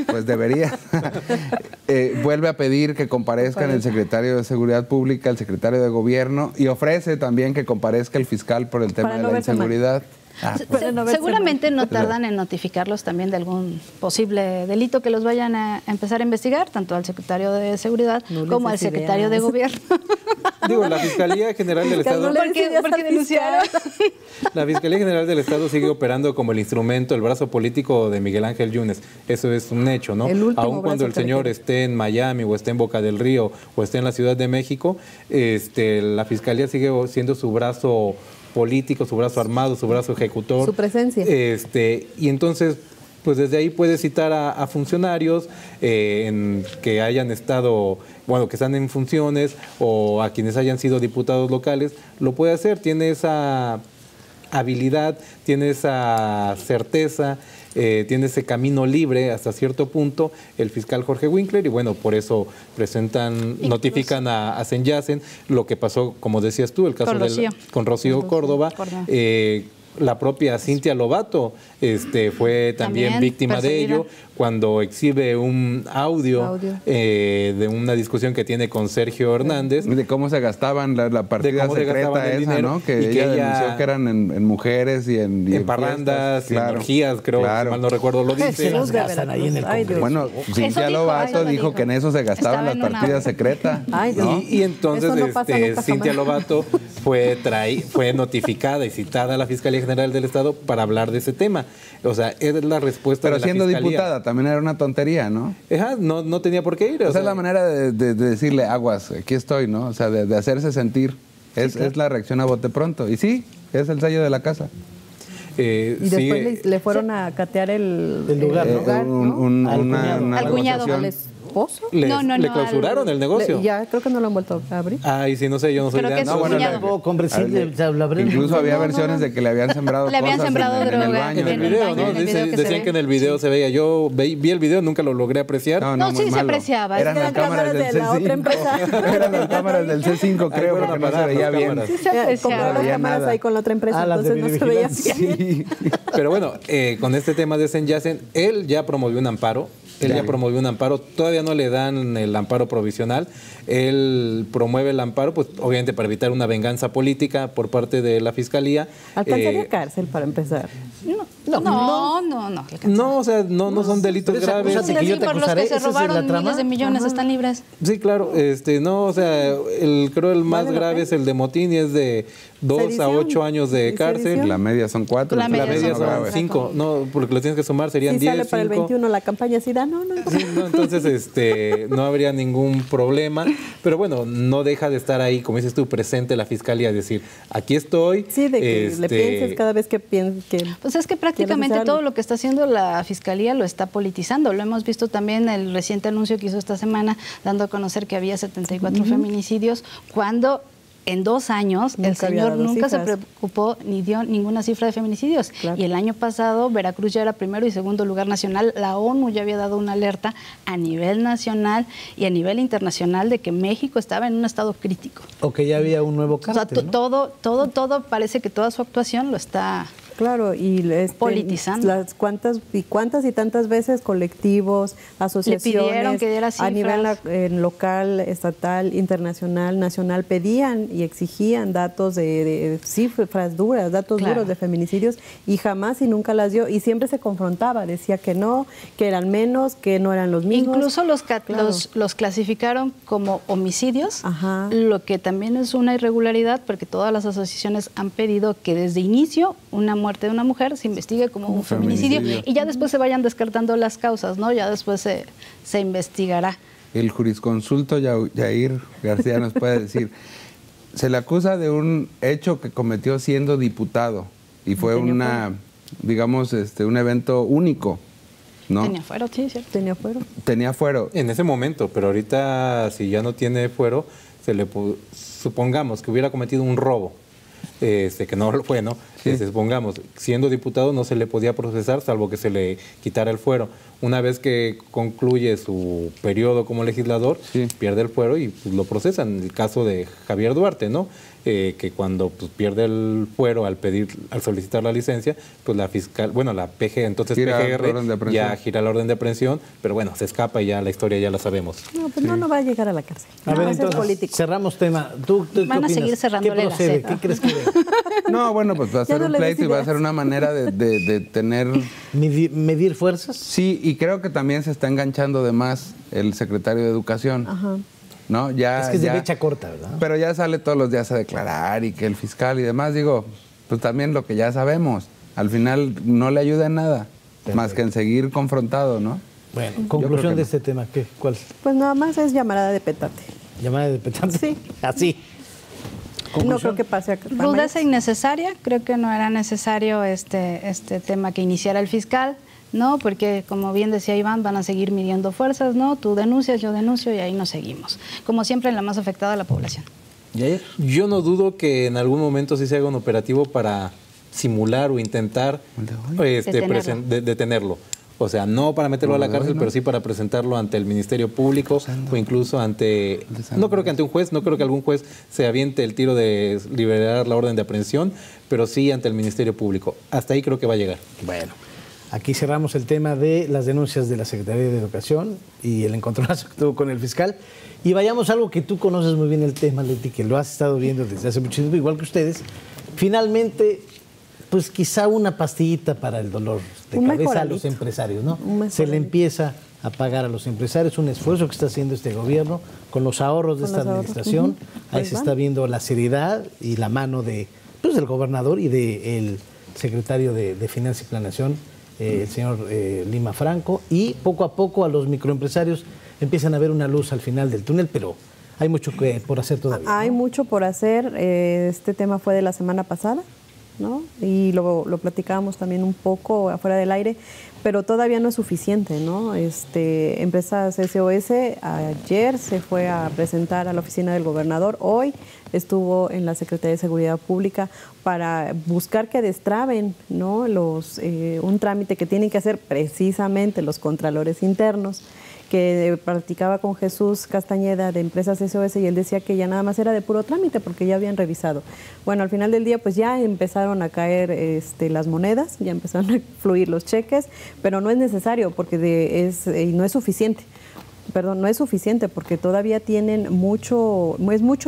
[SPEAKER 6] Pues debería. Vuelve a pedir que comparezcan el secretario de Seguridad Pública, el secretario de Gobierno, y ofrece también que comparezca el fiscal por el tema de la inseguridad.
[SPEAKER 3] Seguramente no tardan en notificarlos también de algún posible delito que los vayan a empezar a investigar, tanto al secretario de Seguridad como al secretario de Gobierno.
[SPEAKER 4] Digo, la Fiscalía General del Estado...
[SPEAKER 3] porque denunciaron.
[SPEAKER 4] La Fiscalía General del Estado sigue operando como el instrumento, el brazo político de Miguel Ángel Yunes. Eso es un hecho, ¿no? Aun cuando el señor esté en Miami o esté en Boca del Río o esté en la Ciudad de México, la Fiscalía sigue siendo su brazo político, su brazo armado, su brazo ejecutor.
[SPEAKER 5] Su presencia.
[SPEAKER 4] Y entonces, pues desde ahí puede citar a funcionarios que hayan estado, bueno, que están en funciones, o a quienes hayan sido diputados locales. Lo puede hacer, tiene esa habilidad, tiene esa certeza, tiene ese camino libre hasta cierto punto el fiscal Jorge Winkler, y bueno, por eso notifican a Senyassen lo que pasó, como decías tú, el caso con Rocío Córdoba. La propia Cintia Lobato fue también víctima perseguida de ello, cuando exhibe un audio. De una discusión que tiene con Sergio Hernández.
[SPEAKER 6] De cómo se gastaban la partida secreta esa, dinero, ¿no? Que ella denunció que eran en mujeres y en
[SPEAKER 4] parrandas, en orgías, creo, si mal no recuerdo, lo dice.
[SPEAKER 2] Se las gastan ahí en el Congreso.
[SPEAKER 6] Bueno, Cintia Lobato dijo que en eso se gastaban las partidas secretas. ¿No?
[SPEAKER 4] Y entonces Cintia Lobato fue notificada y citada a la Fiscalía General del Estado para hablar de ese tema. O sea, es la respuesta de la Fiscalía. Pero siendo diputada
[SPEAKER 6] también era una tontería, ¿no?
[SPEAKER 4] No tenía por qué ir.
[SPEAKER 6] Esa es la manera de decirle, aguas, aquí estoy, ¿no? O sea, de hacerse sentir. Es la reacción a bote pronto. Y sí, es el sello de la casa.
[SPEAKER 5] Y después le fueron a catear el
[SPEAKER 2] lugar, ¿no?
[SPEAKER 3] Al cuñado.
[SPEAKER 5] ¿Esposo?
[SPEAKER 4] Le clausuraron el negocio.
[SPEAKER 5] Ya, creo que no lo han vuelto a abrir.
[SPEAKER 4] Ay, sí, no sé, yo no soy de...
[SPEAKER 6] Incluso había versiones de que le habían sembrado cosas
[SPEAKER 3] droga
[SPEAKER 6] en el baño.
[SPEAKER 4] En el video, ¿no? Decían que en el video se veía. Yo vi el video, nunca lo logré apreciar.
[SPEAKER 3] No, sí se apreciaba.
[SPEAKER 6] Eran las cámaras de la otra empresa. Eran las cámaras del C5, creo, porque no se veía bien.
[SPEAKER 3] Sí se apreciaba.
[SPEAKER 5] Las cámaras ahí con la otra empresa, entonces no se veía bien.
[SPEAKER 4] Pero bueno, con este tema de Senyassen, él ya promovió un amparo. Todavía no le dan el amparo provisional. Él promueve el amparo, pues obviamente para evitar una venganza política por parte de la Fiscalía.
[SPEAKER 5] ¿Alcanzaría cárcel para empezar?
[SPEAKER 3] No.
[SPEAKER 4] No, o sea, no son delitos graves.
[SPEAKER 3] Por los que se robaron miles de millones, están libres.
[SPEAKER 4] Sí, claro. No, o sea, creo el más grave es el de motín, y es de 2 a 8 años de cárcel.
[SPEAKER 6] La media son 4.
[SPEAKER 3] La media
[SPEAKER 4] son 5. No, porque lo tienes que sumar, serían 10.
[SPEAKER 5] Sale para el 21 la campaña, sí da, no.
[SPEAKER 4] Sí, entonces no habría ningún problema. Pero bueno, no deja de estar ahí, como dices tú, presente la Fiscalía, decir, aquí estoy.
[SPEAKER 5] Sí, de que le pienses cada vez que pienses que...
[SPEAKER 3] Pues es que prácticamente todo lo que está haciendo la Fiscalía lo está politizando. Lo hemos visto también en el reciente anuncio que hizo esta semana, dando a conocer que había 74 feminicidios, cuando en 2 años el señor nunca se preocupó ni dio ninguna cifra de feminicidios. Claro. Y el año pasado Veracruz ya era primero y segundo lugar nacional. La ONU ya había dado una alerta a nivel nacional y a nivel internacional de que México estaba en un estado crítico.
[SPEAKER 2] O que ya había un nuevo cártel,
[SPEAKER 3] o sea, todo parece que toda su actuación lo está...
[SPEAKER 5] Claro, y
[SPEAKER 3] politizando.
[SPEAKER 5] Cuántas y tantas veces colectivos, asociaciones,
[SPEAKER 3] le pidieron que diera cifras.
[SPEAKER 5] A nivel local, estatal, internacional, nacional, pedían y exigían datos de cifras duras, datos duros de feminicidios, y jamás y nunca las dio, y siempre se confrontaba, decía que no, que eran menos, que no eran los mismos.
[SPEAKER 3] Incluso los clasificaron como homicidios, lo que también es una irregularidad, porque todas las asociaciones han pedido que desde inicio una muerte de una mujer se investigue como un feminicidio y ya después se vayan descartando las causas, ¿no? Ya después se investigará.
[SPEAKER 6] El jurisconsulto Yair García nos puede decir, se le acusa de un hecho que cometió siendo diputado y fue un evento único, ¿no?
[SPEAKER 3] Tenía fuero, sí, cierto.
[SPEAKER 5] Tenía fuero.
[SPEAKER 4] En ese momento, pero ahorita si ya no tiene fuero, supongamos que hubiera cometido un robo. Que no lo fue, ¿no? Sí. Supongamos, siendo diputado no se le podía procesar salvo que se le quitara el fuero. Una vez que concluye su periodo como legislador, pierde el fuero y pues, lo procesan. El caso de Javier Duarte, ¿no? Que cuando pues, pierde el fuero al solicitar la licencia, pues la PG, entonces PGR ya gira la orden de aprehensión, pero bueno, se escapa y ya la historia ya la sabemos.
[SPEAKER 5] No, pues no va a llegar a la cárcel.
[SPEAKER 2] A ver, entonces, cerramos tema. ¿Tú
[SPEAKER 3] van a seguir cerrándole la seta.
[SPEAKER 2] ¿Qué crees que
[SPEAKER 6] No, bueno, pues va a ser un pleito y va a ser una manera de tener...
[SPEAKER 2] ¿Medir fuerzas?
[SPEAKER 6] Sí, y creo que también se está enganchando de más el secretario de Educación. ¿No?
[SPEAKER 2] Es que es de mecha corta, ¿verdad?
[SPEAKER 6] Pero ya sale todos los días a declarar y que el fiscal y demás, digo, pues también lo que ya sabemos, al final no le ayuda en nada, más que en seguir confrontado, ¿no?
[SPEAKER 2] Bueno, conclusión de este tema, ¿cuál?
[SPEAKER 5] Pues nada más es llamada de petate.
[SPEAKER 2] ¿Llamada de petate?
[SPEAKER 5] Sí.
[SPEAKER 2] Así.
[SPEAKER 5] No creo que pase a
[SPEAKER 3] rudeza innecesaria, creo que no era necesario este tema que iniciara el fiscal. ¿no? Porque, como bien decía Iván, van a seguir midiendo fuerzas, ¿no? Tú denuncias, yo denuncio y ahí nos seguimos. Como siempre, en la más afectada, la población.
[SPEAKER 2] ¿Yair?
[SPEAKER 4] Yo no dudo que en algún momento sí se haga un operativo para simular o intentar detenerlo. O sea, no para meterlo a la cárcel, pero sí para presentarlo ante el Ministerio Público o incluso ante... No creo que ante un juez, no creo que algún juez se aviente el tiro de liberar la orden de aprehensión, pero sí ante el Ministerio Público. Hasta ahí creo que va a llegar.
[SPEAKER 2] Bueno, aquí cerramos el tema de las denuncias de la Secretaría de Educación y el encontronazo que tuvo con el fiscal. Y vayamos a algo que tú conoces muy bien el tema, Leti, que lo has estado viendo desde hace mucho tiempo, igual que ustedes. Finalmente, pues quizá una pastillita para el dolor de cabeza a los empresarios, ¿no? Se le empieza a pagar a los empresarios, un esfuerzo que está haciendo este gobierno con los ahorros de esta administración. Ahí se está viendo la seriedad y la mano del gobernador y del secretario de Finanzas y Planeación, el señor Lima Franco, y poco a poco a los microempresarios empiezan a ver una luz al final del túnel, pero hay mucho por hacer todavía.
[SPEAKER 5] Hay mucho por hacer. Este tema fue de la semana pasada, ¿no? Y lo platicábamos también un poco afuera del aire, pero todavía no es suficiente, ¿no? Empresas SOS ayer se fue a presentar a la oficina del gobernador, hoy estuvo en la Secretaría de Seguridad Pública para buscar que destraben, ¿no? Un trámite que tienen que hacer precisamente los contralores internos, que practicaba con Jesús Castañeda de Empresas SOS, y él decía que ya nada más era de puro trámite porque ya habían revisado. Bueno, al final del día pues ya empezaron a caer las monedas, ya empezaron a fluir los cheques, pero no es necesario porque no es suficiente. Perdón, no es suficiente porque todavía tienen es mucho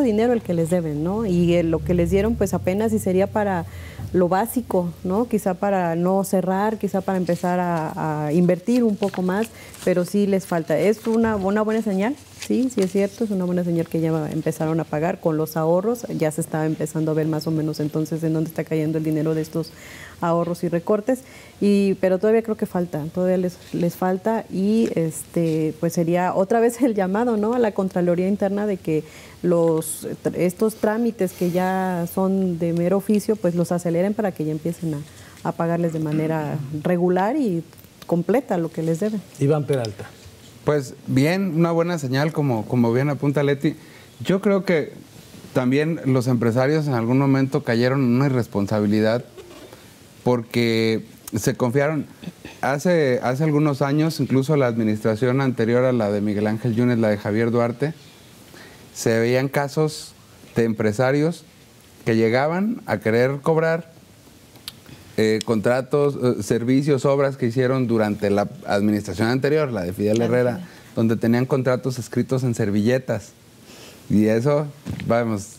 [SPEAKER 5] dinero el que les deben, ¿no? Y lo que les dieron pues apenas y sería para lo básico, ¿no? Quizá para no cerrar, quizá para empezar a invertir un poco más, pero sí les falta. Es una buena señal, sí es cierto, es una buena señal que ya empezaron a pagar con los ahorros, ya se estaba empezando a ver más o menos entonces en dónde está cayendo el dinero de estos ahorros y recortes, pero todavía creo que falta, todavía les falta, y pues sería otra vez el llamado, ¿no? A la Contraloría Interna de que estos trámites que ya son de mero oficio, pues los aceleren para que ya empiecen a pagarles de manera regular y completa lo que les deben.
[SPEAKER 2] Iván Peralta.
[SPEAKER 6] Pues bien, una buena señal, como bien apunta Leti. Yo creo que también los empresarios en algún momento cayeron en una irresponsabilidad porque se confiaron. Hace algunos años, incluso la administración anterior a la de Miguel Ángel Yunes, la de Javier Duarte, se veían casos de empresarios que llegaban a querer cobrar contratos, servicios, obras que hicieron durante la administración anterior, la de Fidel Herrera, donde tenían contratos escritos en servilletas. Y eso, vamos,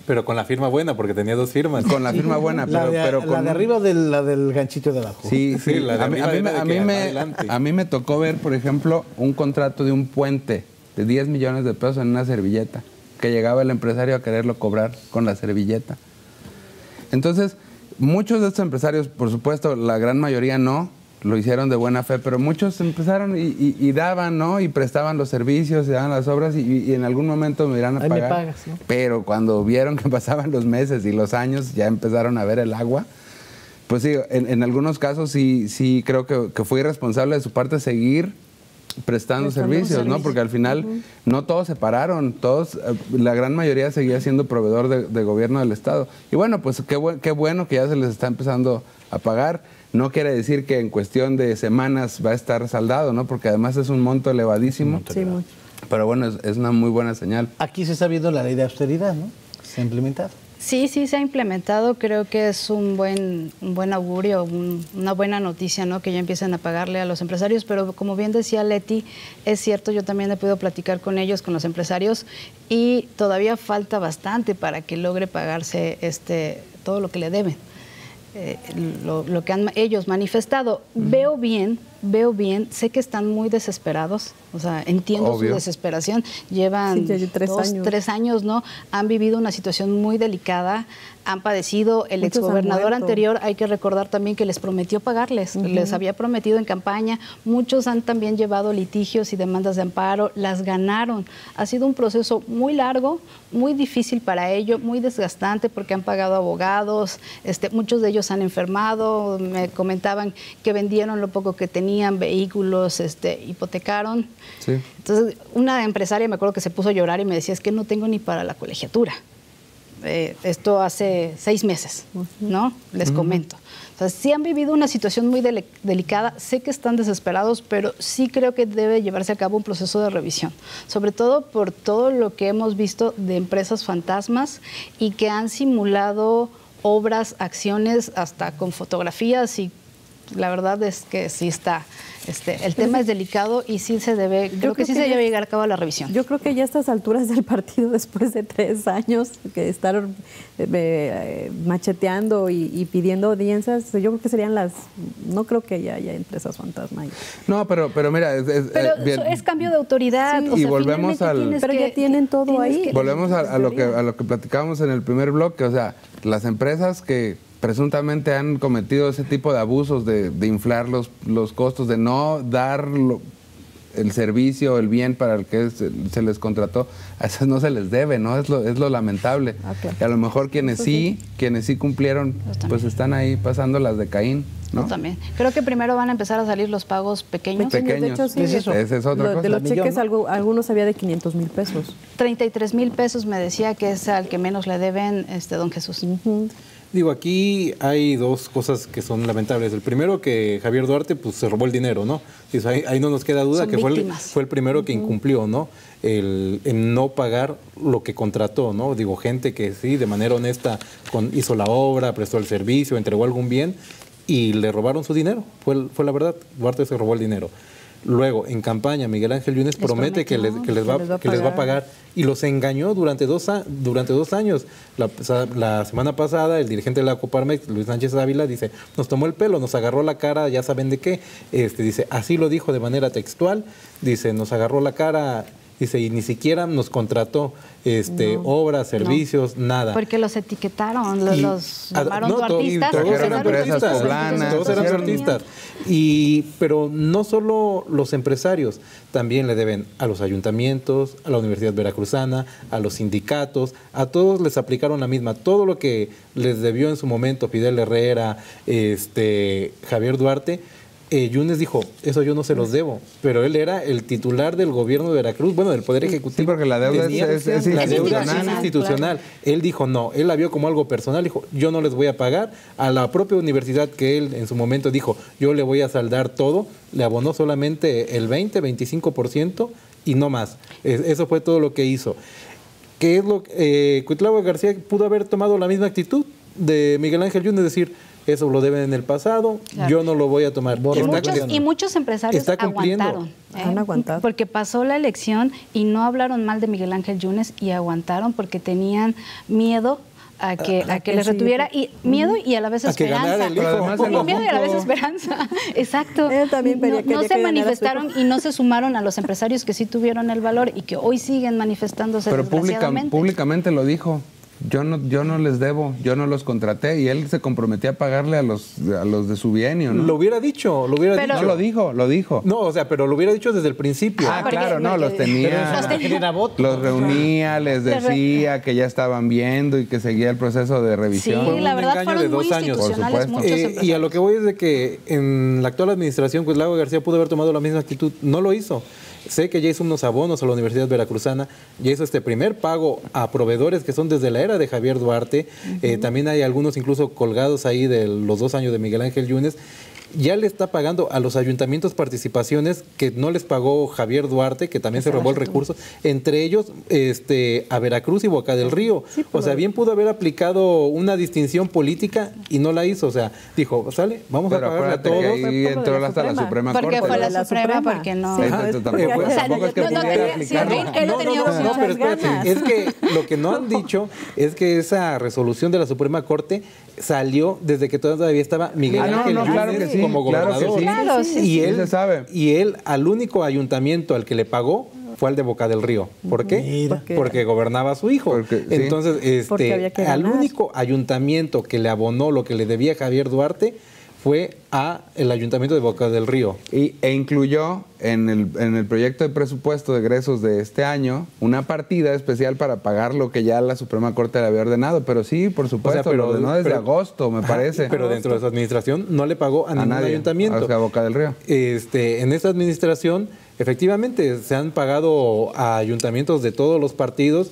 [SPEAKER 4] Pero con la firma buena, porque tenía dos firmas.
[SPEAKER 6] Con la firma buena, pero con...
[SPEAKER 2] ¿La de arriba o la del ganchito de abajo?
[SPEAKER 6] Sí,
[SPEAKER 4] la de
[SPEAKER 6] a mí me tocó ver, por ejemplo, un contrato de un puente de 10 millones de pesos en una servilleta, que llegaba el empresario a quererlo cobrar con la servilleta. Entonces, muchos de estos empresarios, por supuesto, la gran mayoría no, lo hicieron de buena fe, pero muchos empezaron y daban, ¿no? Y prestaban los servicios, y daban las obras y en algún momento me irán a pagar.
[SPEAKER 2] Me pagas, ¿no?
[SPEAKER 6] Pero cuando vieron que pasaban los meses y los años, ya empezaron a ver el agua. Pues sí, en algunos casos sí creo que fue irresponsable de su parte seguir prestando servicios, ¿no? Porque al final no todos se pararon, la gran mayoría seguía siendo proveedor de gobierno del Estado. Y bueno, pues qué bueno que ya se les está empezando a pagar. No quiere decir que en cuestión de semanas va a estar saldado, ¿no? Porque además es un monto elevadísimo.
[SPEAKER 5] Sí, mucho.
[SPEAKER 6] Pero bueno, es una muy buena señal.
[SPEAKER 2] Aquí se está viendo la ley de austeridad, ¿no? Se ha implementado.
[SPEAKER 3] Sí, se ha implementado. Creo que es un buen augurio, una buena noticia, ¿no? Que ya empiecen a pagarle a los empresarios. Pero como bien decía Leti, es cierto, yo también he podido platicar con ellos, con los empresarios, y todavía falta bastante para que logre pagarse todo lo que le deben. Lo que han ellos manifestado. Veo bien veo bien, sé que están muy desesperados, o sea, entiendo
[SPEAKER 6] Obvio.
[SPEAKER 3] su desesperación, llevan
[SPEAKER 5] Sí, ya
[SPEAKER 3] 3 años, ¿no? Han vivido una situación muy delicada, han padecido, el
[SPEAKER 5] Muchos han
[SPEAKER 3] exgobernador
[SPEAKER 5] muerto.
[SPEAKER 3] anterior, hay que recordar también que les prometió pagarles, les había prometido en campaña, muchos han también llevado litigios y demandas de amparo, las ganaron. Ha sido un proceso muy largo, muy difícil para ellos, muy desgastante porque han pagado abogados, muchos de ellos han enfermado, me comentaban que vendieron lo poco que tenían, vehículos, hipotecaron.
[SPEAKER 6] Sí.
[SPEAKER 3] Entonces, una empresaria me acuerdo que se puso a llorar y me decía, es que no tengo ni para la colegiatura. Esto hace 6 meses, ¿no? Les comento. O sea, sí han vivido una situación muy delicada, sé que están desesperados, pero sí creo que debe llevarse a cabo un proceso de revisión, sobre todo por todo lo que hemos visto de empresas fantasmas y que han simulado obras, acciones, hasta con fotografías, y la verdad es que sí está, el tema es delicado y sí se debe, creo que sí se debe llegar a cabo la revisión.
[SPEAKER 5] Yo creo que ya a estas alturas del partido, después de 3 años que estar macheteando y pidiendo audiencias, yo creo que serían no creo que ya haya empresas fantasma ahí.
[SPEAKER 6] No, pero mira,
[SPEAKER 3] Pero
[SPEAKER 6] bien.
[SPEAKER 3] es cambio de autoridad.
[SPEAKER 5] Sí.
[SPEAKER 3] O
[SPEAKER 6] Y
[SPEAKER 3] sea,
[SPEAKER 6] volvemos
[SPEAKER 3] finalmente
[SPEAKER 6] al-
[SPEAKER 3] tienes
[SPEAKER 5] Pero ya tienen todo
[SPEAKER 3] tienes
[SPEAKER 5] ahí.
[SPEAKER 3] que-
[SPEAKER 6] Volvemos a lo que platicábamos en el primer bloque, o sea, las empresas que presuntamente han cometido ese tipo de abusos de inflar los costos, de no dar el servicio, el bien para el que se les contrató, a esas no se les debe, ¿no? Es lo lamentable.
[SPEAKER 5] Claro.
[SPEAKER 6] Y a lo mejor quienes sí cumplieron, pues están ahí pasando las de Caín, ¿no?
[SPEAKER 3] Yo también. Creo que primero van a empezar a salir los pagos pequeños.
[SPEAKER 6] Pequeños.
[SPEAKER 5] De hecho, sí.
[SPEAKER 2] ¿Es eso?
[SPEAKER 6] Esa es otra cosa.
[SPEAKER 5] De los
[SPEAKER 2] Millón,
[SPEAKER 5] cheques,
[SPEAKER 2] ¿no?
[SPEAKER 5] algunos había de 500,000 pesos.
[SPEAKER 3] 33,000 pesos me decía que es al que menos le deben don Jesús.
[SPEAKER 4] Digo, aquí hay 2 cosas que son lamentables. El primero, que Javier Duarte pues se robó el dinero, ¿no? Ahí no nos queda duda
[SPEAKER 3] Son
[SPEAKER 4] que
[SPEAKER 3] víctimas.
[SPEAKER 4] fue el primero que incumplió, ¿no? El no pagar lo que contrató, ¿no? Digo, gente que sí, de manera honesta hizo la obra, prestó el servicio, entregó algún bien y le robaron su dinero. Fue la verdad, Duarte se robó el dinero. Luego, en campaña, Miguel Ángel Yunes promete que les va a pagar y los engañó durante 2 años. La semana pasada, el dirigente de la Coparmex, Luis Sánchez Ávila, dice, nos tomó el pelo, nos agarró la cara, ya saben de qué. Dice, así lo dijo de manera textual, dice, nos agarró la cara, dice, y ni siquiera nos contrató obras, servicios, nada.
[SPEAKER 3] Porque los etiquetaron,
[SPEAKER 4] Y-
[SPEAKER 3] los llamaron artistas.
[SPEAKER 6] todos eran
[SPEAKER 3] empezaron
[SPEAKER 6] empresas
[SPEAKER 3] artistas,
[SPEAKER 6] poblanas,
[SPEAKER 4] todos eran
[SPEAKER 6] hicieron-
[SPEAKER 4] artistas. Pero no solo los empresarios, también le deben a los ayuntamientos, a la Universidad Veracruzana, a los sindicatos, a todos les aplicaron la misma. Todo lo que les debió en su momento Fidel Herrera, Javier Duarte, Yunes dijo, eso yo no se los debo, pero él era el titular del gobierno de Veracruz, bueno, del Poder Ejecutivo.
[SPEAKER 6] Sí, porque la deuda
[SPEAKER 4] Tenía-
[SPEAKER 6] es
[SPEAKER 4] la deuda
[SPEAKER 6] institucional.
[SPEAKER 4] es institucional. Él dijo no, él la vio como algo personal, dijo, yo no les voy a pagar. A la propia universidad que él en su momento dijo, yo le voy a saldar todo, le abonó solamente el 25% y no más. Eso fue todo lo que hizo. ¿Qué es lo que Cuitlahua García pudo haber tomado la misma actitud de Miguel Ángel Yunes, decir, eso lo deben en el pasado,
[SPEAKER 3] Claro.
[SPEAKER 4] yo no lo voy a tomar.
[SPEAKER 3] Y muchos empresarios
[SPEAKER 4] Está cumpliendo.
[SPEAKER 3] aguantaron.
[SPEAKER 5] Han aguantado.
[SPEAKER 3] Porque pasó la elección y no hablaron mal de Miguel Ángel Yunes y aguantaron porque tenían miedo a que les retuviera y miedo y a la vez
[SPEAKER 4] A que
[SPEAKER 3] esperanza.
[SPEAKER 4] ganara el hijo.
[SPEAKER 6] Pero además en los
[SPEAKER 3] Miedo y a la vez
[SPEAKER 6] puntos-
[SPEAKER 3] esperanza. Exacto.
[SPEAKER 5] Él también quería
[SPEAKER 3] no
[SPEAKER 5] que
[SPEAKER 3] se
[SPEAKER 5] ganara su
[SPEAKER 3] manifestaron
[SPEAKER 5] hijo.
[SPEAKER 3] y no se sumaron a los empresarios que sí tuvieron el valor y que hoy siguen manifestándose
[SPEAKER 6] Pero
[SPEAKER 3] desgraciadamente.
[SPEAKER 6] públicamente lo dijo. Yo no les debo, yo no los contraté y él se comprometió a pagarle a los de su bienio, ¿no?
[SPEAKER 4] Lo hubiera dicho,
[SPEAKER 3] Pero-
[SPEAKER 6] No, lo dijo.
[SPEAKER 4] No, o sea, pero lo hubiera dicho desde el principio.
[SPEAKER 6] Ah,
[SPEAKER 3] porque-
[SPEAKER 6] claro, no, los tenía.
[SPEAKER 3] Los tenía.
[SPEAKER 2] Genera voto.
[SPEAKER 6] Los reunía, les decía que ya estaban viendo y que seguía el proceso de
[SPEAKER 3] Sí,
[SPEAKER 6] revisión.
[SPEAKER 4] Fue un
[SPEAKER 3] la verdad
[SPEAKER 4] engaño
[SPEAKER 3] fueron
[SPEAKER 4] de
[SPEAKER 3] muy
[SPEAKER 4] 2 años, por
[SPEAKER 3] institucionales
[SPEAKER 6] supuesto.
[SPEAKER 3] muchos
[SPEAKER 4] Y
[SPEAKER 3] empresarios.
[SPEAKER 4] a lo que voy es de que en la actual administración, pues Cuitlahua García pudo haber tomado la misma actitud, no lo hizo. Sé que ya hizo unos abonos a la Universidad Veracruzana, ya hizo este primer pago a proveedores que son desde la era de Javier Duarte, también hay algunos incluso colgados ahí de los 2 años de Miguel Ángel Yunes. Ya le está pagando a los ayuntamientos participaciones que no les pagó Javier Duarte, que también se robó el recurso, entre ellos a Veracruz y Boca del Río. O sea, bien pudo haber aplicado una distinción política y no la hizo. O sea, dijo, sale, vamos
[SPEAKER 6] Pero
[SPEAKER 4] a pagarle a
[SPEAKER 6] acuérdate que
[SPEAKER 4] todos.
[SPEAKER 6] ahí entró hasta la Suprema
[SPEAKER 3] Porque
[SPEAKER 6] Corte.
[SPEAKER 3] fue la
[SPEAKER 5] La
[SPEAKER 3] Suprema,
[SPEAKER 5] Suprema.
[SPEAKER 3] porque no.
[SPEAKER 5] Sí.
[SPEAKER 6] Entonces, tampoco,
[SPEAKER 5] O sea,
[SPEAKER 6] tampoco es que
[SPEAKER 3] no, no,
[SPEAKER 6] pudiera
[SPEAKER 3] sí,
[SPEAKER 6] aplicarlo.
[SPEAKER 3] él no tenía opción.
[SPEAKER 4] pero espérate,
[SPEAKER 5] ganas.
[SPEAKER 4] es que lo que no han dicho es que esa resolución de la Suprema Corte salió desde que todavía estaba Miguel
[SPEAKER 6] Ah, no,
[SPEAKER 4] Ángel
[SPEAKER 6] no,
[SPEAKER 4] Yunes
[SPEAKER 6] claro que sí, sí,
[SPEAKER 4] como
[SPEAKER 6] claro que
[SPEAKER 4] gobernador.
[SPEAKER 6] sí.
[SPEAKER 3] Claro, sí,
[SPEAKER 4] y
[SPEAKER 6] sí,
[SPEAKER 4] él
[SPEAKER 6] se sabe.
[SPEAKER 4] Y él, al único ayuntamiento al que le pagó fue al de Boca del Río. ¿Por qué?
[SPEAKER 2] Mira.
[SPEAKER 4] Porque gobernaba su hijo.
[SPEAKER 6] Porque, sí.
[SPEAKER 4] Entonces,
[SPEAKER 5] Porque había que
[SPEAKER 4] al
[SPEAKER 5] ganar.
[SPEAKER 4] único ayuntamiento que le abonó lo que le debía Javier Duarte fue a el ayuntamiento de Boca del Río.
[SPEAKER 6] E incluyó en el proyecto de presupuesto de egresos de este año una partida especial para pagar lo que ya la Suprema Corte le había ordenado. Pero sí, por supuesto, lo ordenó desde agosto, me parece.
[SPEAKER 4] Pero dentro de su administración no le pagó a ningún
[SPEAKER 6] nadie,
[SPEAKER 4] ayuntamiento.
[SPEAKER 6] o sea, a Boca del Río.
[SPEAKER 4] En esta administración, efectivamente, se han pagado a ayuntamientos de todos los partidos,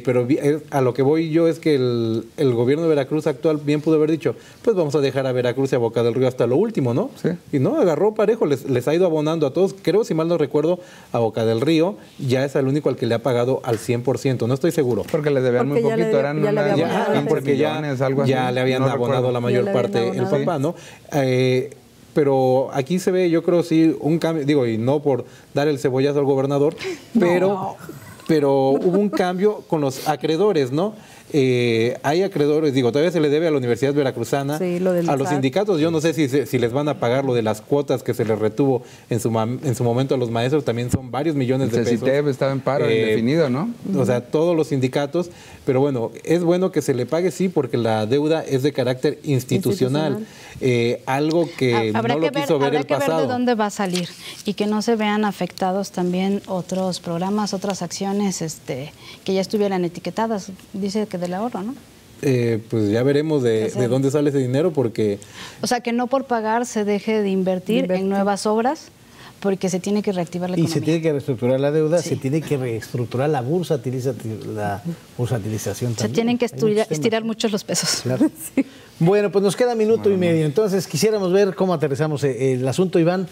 [SPEAKER 4] pero a lo que voy yo es que el gobierno de Veracruz actual bien pudo haber dicho, pues vamos a dejar a Veracruz y a Boca del Río hasta lo último, ¿no?
[SPEAKER 6] Sí.
[SPEAKER 4] Y no, agarró parejo, les ha ido abonando a todos. Creo, si mal no recuerdo, a Boca del Río ya es el único al que le ha pagado al 100%, no estoy seguro.
[SPEAKER 6] Porque les debían
[SPEAKER 5] Porque
[SPEAKER 6] muy
[SPEAKER 5] ya le
[SPEAKER 6] poquito,
[SPEAKER 5] debía-
[SPEAKER 6] eran
[SPEAKER 5] ya le había
[SPEAKER 6] unas
[SPEAKER 5] abonado
[SPEAKER 6] 15
[SPEAKER 4] porque
[SPEAKER 6] millones, algo así.
[SPEAKER 4] ya le habían
[SPEAKER 6] No
[SPEAKER 4] abonado
[SPEAKER 6] recuerdo.
[SPEAKER 4] la mayor
[SPEAKER 5] Ya le habían
[SPEAKER 4] parte el
[SPEAKER 5] abonado.
[SPEAKER 4] papá, ¿no? Pero aquí se ve, yo creo, sí, un cambio, digo, y no por dar el cebollazo al gobernador, pero hubo un cambio con los acreedores, ¿no? Hay acreedores, digo, todavía se le debe a la Universidad Veracruzana,
[SPEAKER 5] Sí, lo del
[SPEAKER 4] a los
[SPEAKER 5] SAT.
[SPEAKER 4] sindicatos, yo no sé si les van a pagar lo de las cuotas que se les retuvo en su momento a los maestros, también son varios millones de
[SPEAKER 6] El
[SPEAKER 4] pesos.
[SPEAKER 6] CECITEP estaba en paro indefinido, ¿no?
[SPEAKER 4] O sea, todos los sindicatos, pero bueno, es bueno que se le pague, sí, porque la deuda es de carácter institucional. Algo que
[SPEAKER 3] Habrá
[SPEAKER 4] no
[SPEAKER 3] que
[SPEAKER 4] lo quiso ver
[SPEAKER 3] habrá
[SPEAKER 4] el
[SPEAKER 3] que ver
[SPEAKER 4] pasado.
[SPEAKER 3] de dónde va a salir y que no se vean afectados también otros programas, otras acciones que ya estuvieran etiquetadas. Dice que del ahorro, ¿no?
[SPEAKER 4] Pues ya veremos de dónde sale ese dinero, porque
[SPEAKER 3] O sea, que no por pagar se deje de invertir en nuevas obras, porque se tiene que reactivar la
[SPEAKER 2] Y
[SPEAKER 3] economía.
[SPEAKER 2] se tiene que reestructurar la deuda,
[SPEAKER 3] Sí.
[SPEAKER 2] se tiene que reestructurar la bursatilización
[SPEAKER 3] Se
[SPEAKER 2] también.
[SPEAKER 3] tienen que
[SPEAKER 2] Hay muchos temas.
[SPEAKER 3] estirar mucho los pesos.
[SPEAKER 2] Claro. Bueno, pues nos queda minuto y medio. Entonces quisiéramos ver cómo aterrizamos el asunto, Iván.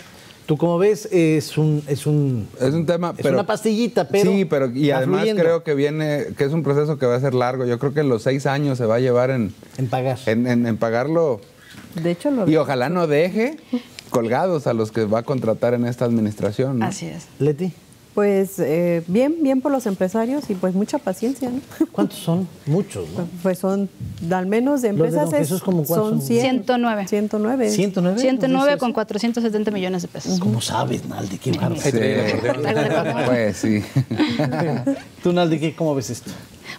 [SPEAKER 2] Tú como ves, es un
[SPEAKER 6] Es un tema,
[SPEAKER 2] es una pastillita, pero
[SPEAKER 6] sí, pero y
[SPEAKER 2] va
[SPEAKER 6] además
[SPEAKER 2] fluyendo
[SPEAKER 6] creo que es un proceso que va a ser largo. Yo creo que en los 6 años se va a llevar
[SPEAKER 2] en pagar.
[SPEAKER 6] en pagarlo.
[SPEAKER 5] De hecho,
[SPEAKER 6] Y ojalá no deje colgados a los que va a contratar en esta administración, ¿no?
[SPEAKER 3] Así es.
[SPEAKER 2] Leti,
[SPEAKER 5] pues bien por los empresarios y pues mucha paciencia, ¿no?
[SPEAKER 2] ¿cuántos son? Muchos, ¿no?
[SPEAKER 5] Pues son, al menos de
[SPEAKER 2] Los de
[SPEAKER 5] empresas,
[SPEAKER 2] Don Jesús, ¿cómo cuántos
[SPEAKER 5] son
[SPEAKER 2] son?
[SPEAKER 5] 109.
[SPEAKER 3] 109.
[SPEAKER 5] 109.
[SPEAKER 3] 109 con 470 millones de pesos.
[SPEAKER 2] ¿Cómo sabes, Naldi? Qué bárbaro.
[SPEAKER 6] Sí. Pues sí.
[SPEAKER 2] Tú, Naldi, ¿cómo ves esto?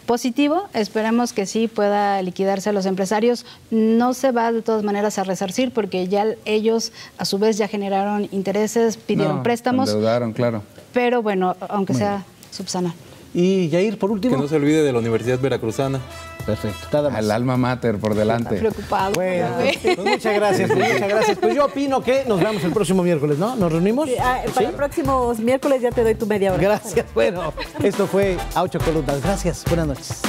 [SPEAKER 3] Positivo, esperemos que sí pueda liquidarse a los empresarios. No se va de todas maneras a resarcir porque ya ellos a su vez ya generaron intereses, pidieron
[SPEAKER 6] No,
[SPEAKER 3] préstamos,
[SPEAKER 6] endeudaron, claro.
[SPEAKER 3] pero bueno, aunque sea subsanar.
[SPEAKER 2] Y Yair, por último.
[SPEAKER 4] que no se olvide de la Universidad Veracruzana.
[SPEAKER 2] Perfecto, nada más.
[SPEAKER 6] Al alma mater por delante.
[SPEAKER 3] Preocupado.
[SPEAKER 2] Bueno, pues muchas gracias, muchas gracias. Pues yo opino que nos vemos el próximo miércoles, ¿no? ¿Nos reunimos?
[SPEAKER 5] Para el próximo miércoles ya te doy tu media hora.
[SPEAKER 2] Gracias. Bueno, esto fue A Ocho Columnas. Gracias. Buenas noches.